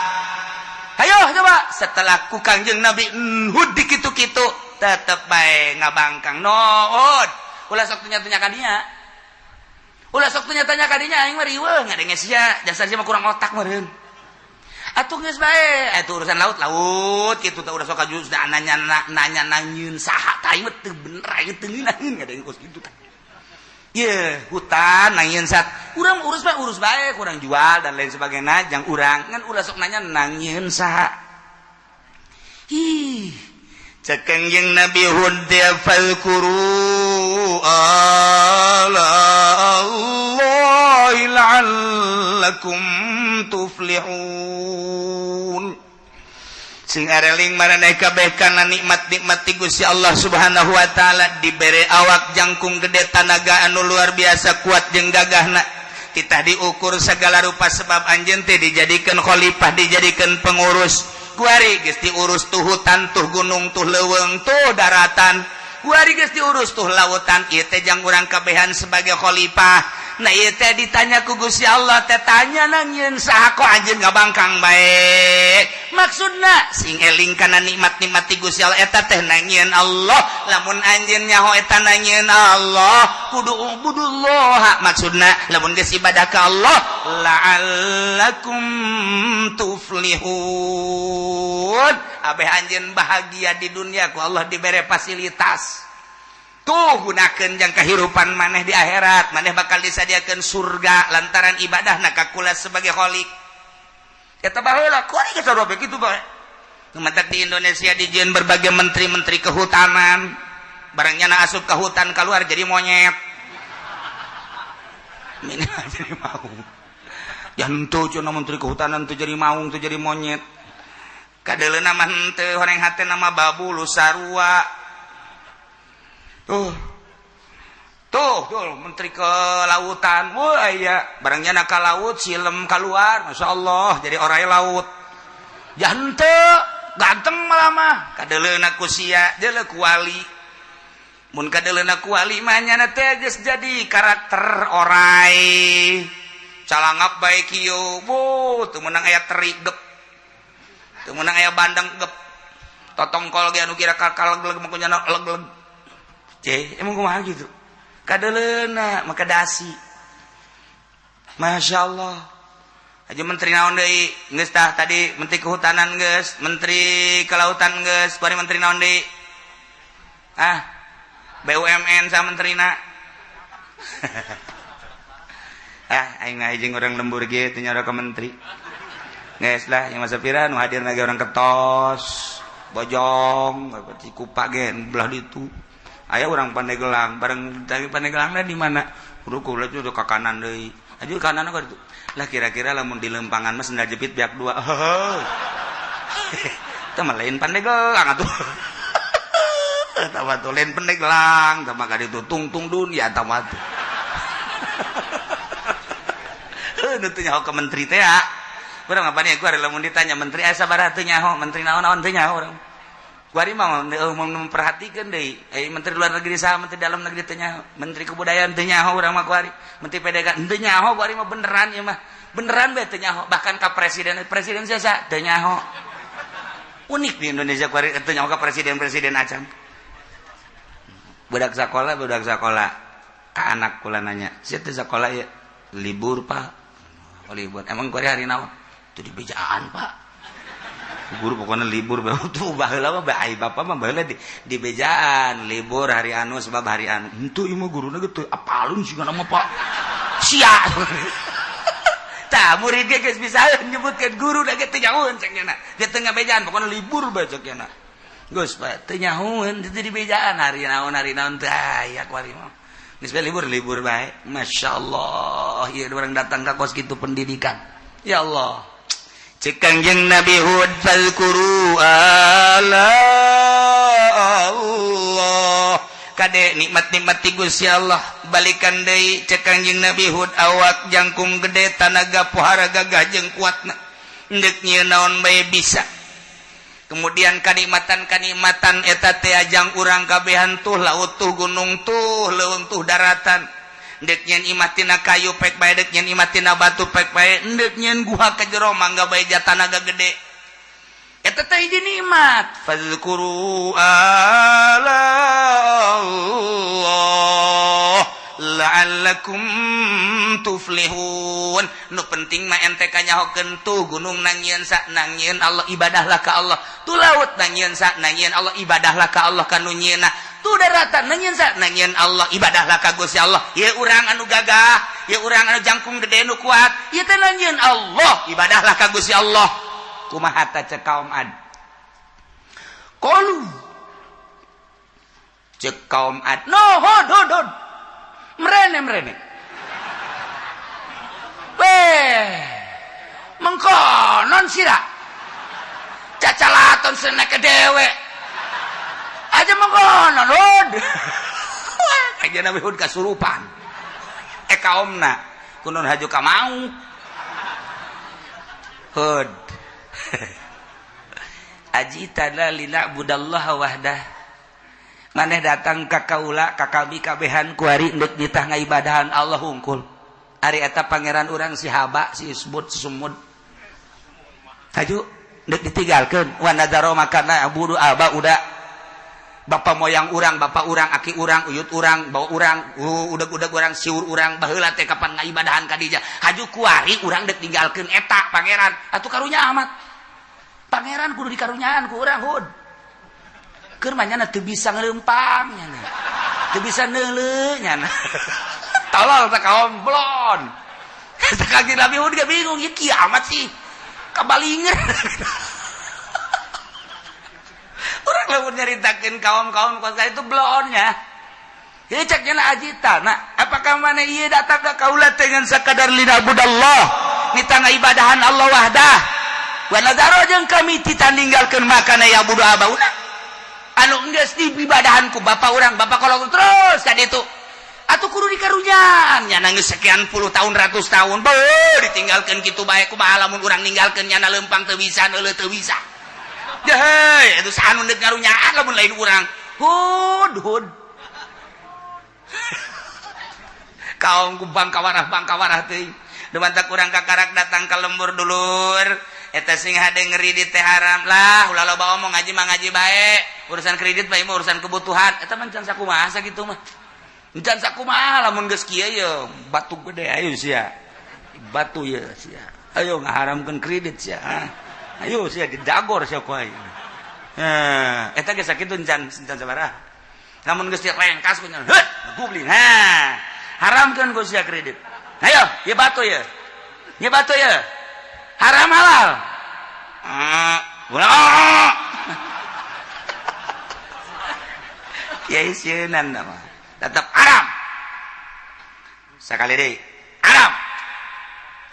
hayo coba setelah ku Kangjeng Nabi Hud dikitu-kitu tetep bae ngabangkang nood ulah sok tanya-tanya ka dinya aing mah riweuh ngadenge sia dasar sia mah kurang otak meureun atuh geus bae atuh urusan laut kitu teh udah sok kajus nanya nanyieun saha tah ieu teu bener aya teu ngeunaheun ngadenge kos kitu tah ye hutan nanyieun sat urang urus bae kurang jual dan lain sebagainya jang urang ngan ulah sok nanya nanyieun saha Cekengjing Nabi Hud fadhkuru Allahi la'allakum tuflihun. Sing areling maraneh kabeh kana nikmat-nikmat ti Gusti Allah Subhanahu wa taala dibere awak jangkung gede tanaga anu luar biasa kuat jeung gagahna. Kita diukur segala rupa sebab anjeun teh dijadikeun khalifah, dijadikeun pengurus. Kuari geus diurus tuh hutan, tuh gunung, tuh leuweung, tuh daratan. Kuari geus diurus tuh lautan. Ieu teh jang urang kabehan sebagai khalifah. Nah ieu teh ditanya ku Gusti Allah teh tanya nangieun saha kok anjeun ngabangkang bae. Maksudna sing eling kana nikmat-nikmat ti Gusti Allah eta teh nangieun Allah. Lamun anjeun nyaho eta nangieun Allah, kudu ubudullah. Maksudna lamun geus ibadah ka Allah, la'allakum tuflihun. Abeh anjeun bahagia di dunia ku Allah dibere fasilitas. Tuh gunakeun jang kahirupan maneh di akhirat, maneh bakal disadiakeun surga lantaran ibadahna ka kula sebagai khaliq. Eta baheula kuari geus robek kitu bae. Numatak di Indonesia dijieun berbagai menteri-menteri kehutanan. Barangnya na asup ke hutan keluar jadi monyet. Mina jadi maung. Yang tuh cuna menteri kehutanan tuh jadi maung tuh jadi monyet. Kadeleuna mah henteu horeng hate nama babu lu sarua. Tuh menteri kelautan, wah iya, barangnya nak ke laut, silem keluar, masya Allah, jadi orai laut. Jante, ganteng malah mah, kadeleuna kusia, jele kuali. Mun kadeleuna kuali mahnya nate geus jadi karakter orai. Calangap baik kieu, tuh menang aya teri gep, tuh menang aya bandeng gep, totongkol ge anu kira kakal geleg makunya leg. Emang kumaha gitu kadeleuna maka dasi Masya Allah aja menteri naon deui geus tah tadi menteri kehutanan geus menteri kelautan geus bari menteri naon deui BUMN sa menterina aing ngajeng orang lembur ge teu nyara ka menteri geus lah yang masa pira nu hadir lagi orang ketos bojong ci kupa ge belah ditu. Aya orang Pandeglang, bareng dari Pandegelangna di mana? Ruku lah tuh ke kanan deui. Aju kanan apa itu? Lah kira-kira lamun di lempangan mah sendal jepit pihak dua. Tah mah lain Pandeglang atuh. Tah mah tuh lain Pandeglang, tah mah ka ditu tungtung dunia tah mah tuh. Nu teu nyaho ke menteri teh ya. Urang apa nih gua lamun ditanya menteri asa sabaraha teu nyaho, menteri naon-naon teu nyaho urang. Kuari mah memperhatikan deh, menteri luar negeri saha, menteri dalam negeri teu nyaho, menteri kebudayaan teu nyaho urang mah kuari, menteri PDK teu nyaho kuari mah beneran ieu mah. Beneran bae teu nyaho, bahkan ka presiden sia teu nyaho. Unik di Indonesia kuari teu nyaho ka presiden acan. Budak sakola ka anak kula nanya, "Sia teu sakola ya libur, Pak?" Oh, libur. Emang kuari hari naon? Teu di bejaan, Pak. Guru pokoknya libur tuh baheula mah bae bapak mah baheula di bejaan libur hari anu sebab hari anu henteu ieu mah guruna ge apalun sigana mah Pak sia tah murid ge geus bisa nyebutkeun guru da ge teu nyahoeun cenah dia teu ngabejaan pokoknya libur bae cenah geus Pak teu nyahoeun di bejaan hari naon teh aya kuari mah geus bae libur bae masyaallah ieu urang datang ka kos kitu pendidikan ya Allah. Cek Kangjeng Nabi Hud fadhkuru Allah kade nikmat-nikmat ti Gusti Allah balikan deui cek Kangjeng Nabi Hud awak jangkung gede tanaga pohara gagah jeung kuatna endek nyieun naon bae bisa kemudian kanikmatan eta teh ajang urang kabehan tuh laut tuh gunung tuh leuweung tuh daratan ndek nyen imatina kayu pek bae dek nyen imatina batu pek bae ndek nyen guha ka jero mangga bae jatanaga gede eta teh hiji nikmat fadzkuru Allah la'allakum tuflihun nu penting mah ente kanyahokeun tuh gunung nangieun sa nangieun Allah ibadahlah ka Allah tu laut nangieun sa nangieun Allah ibadahlah ka Allah kanu nyieunna tu daratan nangieun sa nangieun Allah ibadahlah ka Gusti Allah ieu urang anu gagah ieu urang anu jangkung gede nu kuat ieu teh nangieun Allah ibadahlah ka Gusti Allah kumaha ta cek kaum Ad qalu cek kaum Ad no hod merene weh mengkonon sira cacalaton senek ke dewe aja mengkonon hod aja Nabi Hud kasurupan kaumna kunon haju ka mau hud ajitana lina'budallaha wahdah maneh datang ka kaula ka kami kabehan kuari neuk ditah ngaibadahan Allah hungkul ari eta pangeran urang si Haba si Isbut si Sumud haju neuk ditinggalkeun wa nadzaro makana abudu aba uda bapa moyang urang bapak urang aki urang uyut urang bawa urang udag-udag urang siur urang baheula teh kapan ngaibadahan ka dieu haju kuari urang deuk tinggalkeun eta pangeran atuh karunya amat pangeran kudu dikarunyaan ku urang hud keur manyana teu bisa ngelempang nyana teu bisa neuleuh nyana tolol teh kaum blon sakaki Nabi Hud ge bingung ieu kiamat sih kabalingeun orang lamun nyaritakeun kaum-kaum kota itu blonnya ieu cek cenah ajita nah apakah mana ieu datang ka kaula dengan sakadar linabudallah mitana ibadahan Allah wahdah wa nazaro jeung kami ditandinggalkeun makana ya budu abauna anu geus diibadahanku bapak urang bapak kalau terus ka ditu atuh kudu dikarunyaan nya geus sekian puluh tahun ratus tahun beuh ditinggalkeun kitu bae kumaha lamun urang ninggalkeun nya leumpang teu bisa neuleuh teu bisa deh itu sanu neuk ngarunyaan lamun lain urang hud kaum kubang kawarah teuing dumantak urang kakarak datang ka lembur dulur eta sing hade ngeri di teh haram lah ulah loba omong ngaji mah ngaji bae urusan kredit bae mah urusan kebutuhan eta mah can sakumaha sakitu mah can sakumaha lamun geus kieu ye batu gede ayo sia batu ye sia ayo ngaharamkeun kredit sia ayo sia didagor sia ku aing eta ge sakitu can sabaraha lamun geus direngkas ku nya gubling haramkeun ku sia kredit ayo ye batu ye haram halal ya isieun mah tetep haram sakali deui haram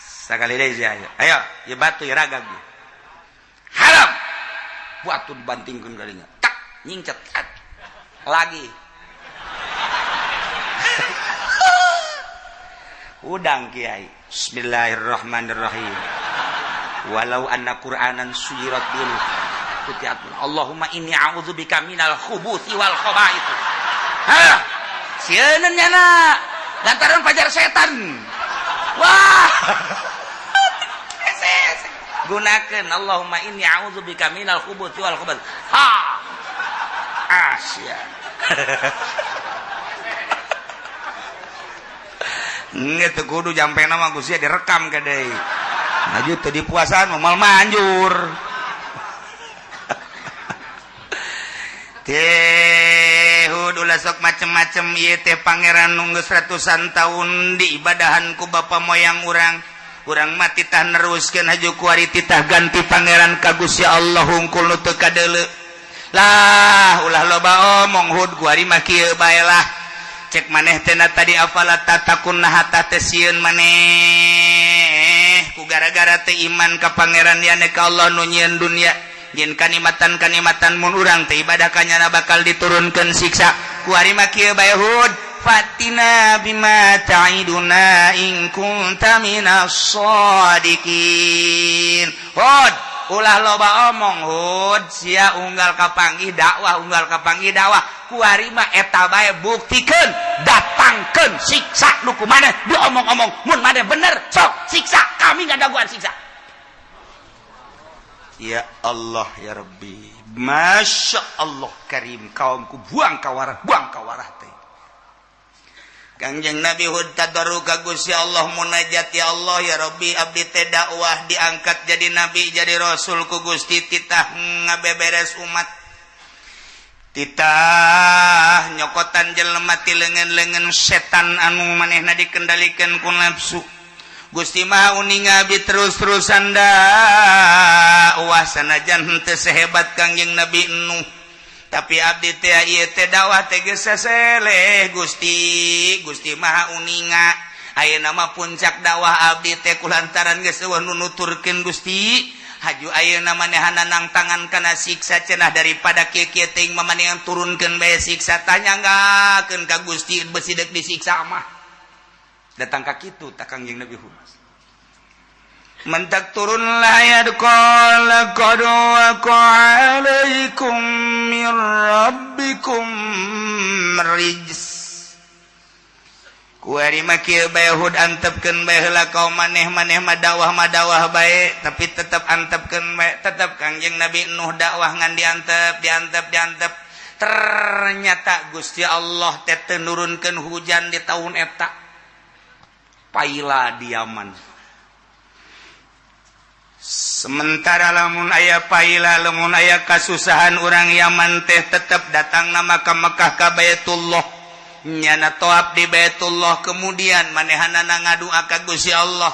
sakali deui sia ayo ye batu ye ragag ye haram batu dibantingkeun kadinya tak nyingcet lagi udang kiai bismillahirrahmanirrahim walau anna qur'anan suyirat bil kutiatun Allahumma inni a'udzubika minal khubuthi wal khaba'ith sieun nyana lantaran pajar setan wah gunakeun Allahumma inni a'udzubika minal khubuthi wal khaba'ith Asia ngeut kudu jampena mah Gusti direkam ke deui maju teu dipuasaan moal manjur teh ulah sok macem-macem ieu teh pangeran nu geus ratusan taun diibadahan ku bapa moyang urang mati tah neruskeun haju kuari titah ganti pangeran ka Gusti Allah hungkul nu teu kadeuleu lah ulah loba omong hud kuari mah kieu bae lah cek maneh tena tadi afala tatakun hatta tesieun maneh ku gara-gara teu iman ka pangeran yane ka Allah nu nyieun dunya yen kanikmatan mun urang teh ibadah ka nyana bakal diturunkeun siksa ku ari mah kieu bae hud fatina bima ta'iduna in kunta minas shadiqin hud ulah loba omong hud sia unggal kapanggih dakwah kuari mah eta bae buktikeun datangkeun siksa nu kumaneh diomong-omong mun maneh bener sok siksa kami ngadaguan siksa ya Allah ya Rabbi Masya Allah karim kaumku buang kawarah teh Kangjeng Nabi Hud tadaru ka Gusti Allah munajat ya Allah ya Rabbi abdi teh dakwah diangkat jadi nabi jadi rasul ku Gusti titah ngabeberes umat titah nyokotan jelema ti leungeun-leungeun setan anu manehna dikendalikeun ku nafsu Gusti mah uning abdi terus-terusan dakwah sanajan henteu sehebat Kangjeng Nabi Nuh tapi abdi teh ieu teh dakwah teh geus saseleh Gusti Maha Uninga ayeuna mah puncak dakwah abdi teh kulantaran geus eueuh nu nuturkeun Gusti haju ayeuna manehana nang tangan kana siksa cenah daripada kieu-kieu teuing mamanehan turunkeun bae siksa tanyanggakeun ka Gusti besi deuk disiksa mah datang ka kitu tak Kangjeng Nabi Hud mentak turunlah ayat qala qad waqa alaikum mir rabbikum rijs kuari mah kieu bae Hud antepkeun bae heula kaum maneh mah dakwah bae tapi tetep antepkeun bae tetep Kangjeng Nabi Nuh dakwah ngan diantep ternyata Gusti Allah teh teu nurunkeun hujan di tahun eta paila di Yaman sementara lamun aya paila lamun aya kasusahan urang Yaman teh tetep datang nama ka Mekah ka Baitullah nyana toab di Baitullah kemudian manehanana ngadua ka Gusti Allah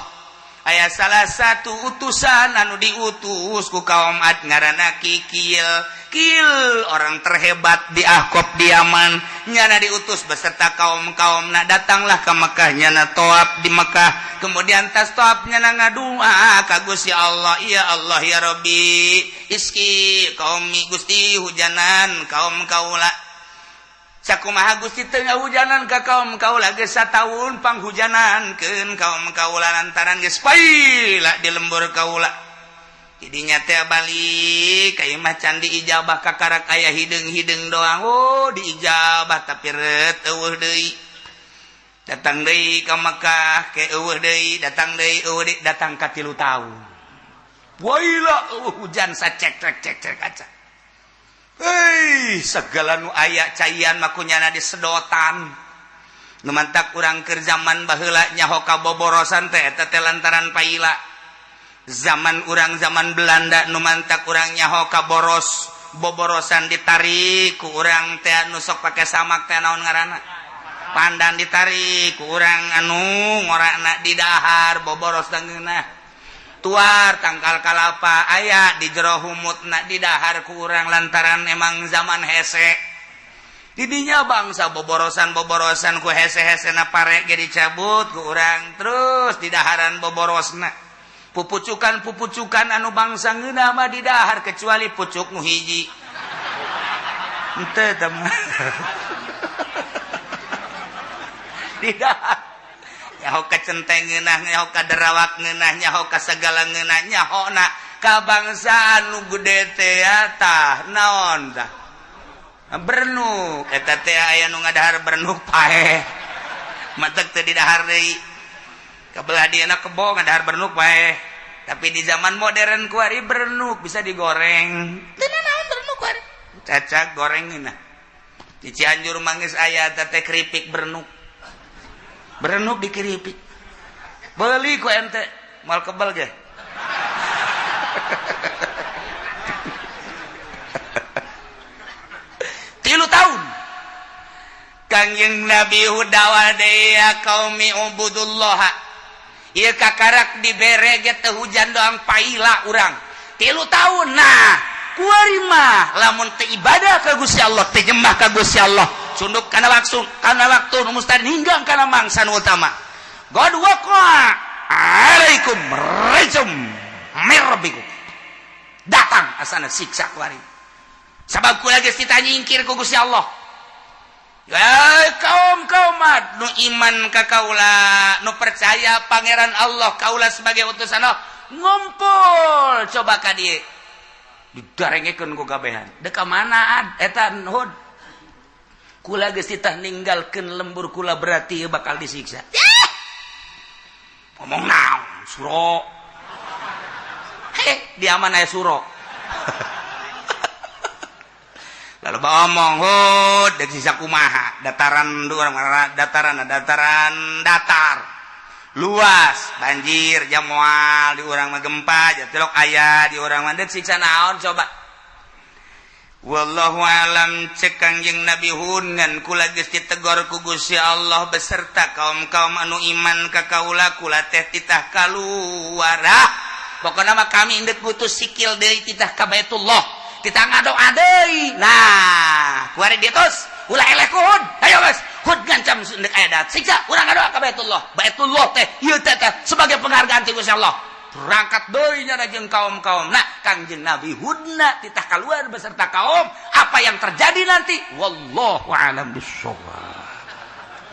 aya salah satu utusan anu diutus ku kaum Ad ngaranna Kil orang terhebat di Ahqaf di Yaman nyana diutus beserta kaum-kaumna datanglah ke Mekah nyana toab di Mekah kemudian tas toab nyana ngadua ka Gusti Allah ya Allah ya Rabbi iski qaumi Gusti hujanan kaum kaula sakumaha Gusti teu ngahujanan ka kaum kaula geus sataun panghujanankeun kaum kaula lantaran geus paila di lembur kaula didinya teh balik ka imah can diijabah ka karak aya hideung-hideung doang diijabah tapi reut eueuh deui datang deui ka Mekah ke eueuh deui datang deui datang ka 3 taun waila hujan sacek kaca segala nu aya caian makunyana disedotan nu mantak urang keur zaman baheula nyaho kaboborosan teh eta teh lantaran paila zaman urang zaman Belanda nu mantak urang nyaho boborosan ditarik ku urang teh anu sok pake samak teh naon ngaranna pandan ditarik ku urang anu ngorana di dahar boboros dangeunah tuar tangkal kalapa aya di jero humutna di dahar ku urang lantaran emang zaman hese didinya bangsa boborosan ku hese-hesena pare ge dicabut ku urang terus di daharan boborosna pupucukan anu bangsa ngeunah mah di dahar kecuali pucuk nu hiji henteu teh mah di dahar nyaho ka centeng ngeunah nyaho ka derawak ngeunah nyaho ka segala ngeunah nyaho na kabangsaan nu gede teh tah naon tah bernuk eta teh aya nu ngadahar bernuk paeh matek teh di dahar deui kabelah dieuna kebo ngadahar bernuk paeh tapi di zaman modern kuari bernuk bisa digoreng teu naon bernuk kuari cacak goreng geunah di Cianjur manggeus aya teh keripik bernuk dikeripik beli ku ente mal kebal ge 3 tahun Kangjeng Nabi Hudawa deya qaumi ubudullah ieu kakarak dibere ge teu hujan doang paila urang 3 tahun nah kuari mah lamun teu ibadah ka Gusti Allah teu nyembah ka Gusti Allah sunduk kana waktu nu mustahil hinggang kana mangsa nu utama qad waqa alaikum rijum mir rabbikum datang asana siksa kuari sabab kula geus ditanyingkir ku Gusti Allah kaum nu iman ka kaula nu percaya pangeran Allah kaula sebagai utusan Allah ngumpul coba ka dieu didarengekeun ku gabehan dek ka mana eta Hud kula geus ditah ninggalkeun lembur kula berarti bakal disiksa ngomong naon suro dia mana ya suro lalu ngomong Hud dek sisa kumaha dataran datar luas banjir jam moal di urang mah gempa jatelok aya di urang mah dek siksa naon coba wallahu alam cek Kangjeng Nabi Hud ngan kula geus ditegor ku Gusti Allah beserta kaum-kaum anu iman ka kaula kula teh titah kaluar pokona mah kami endek butuh sikil deui titah ka Baitullah kita ngadoa deui. Nah kuari ditos ulah eleh ku Hud. Ayo geus Hud ngancam sundek adat siksa urang ngadoa ka Baitullah teh ieu teh sebagai penghargaan ti Gusti Allah. Berangkat deui nya jeung kaum-kaum. Nah Kangjeng Nabi Hudna titah kaluar beserta kaum. Apa yang terjadi nanti wallahu a'lam bishawab.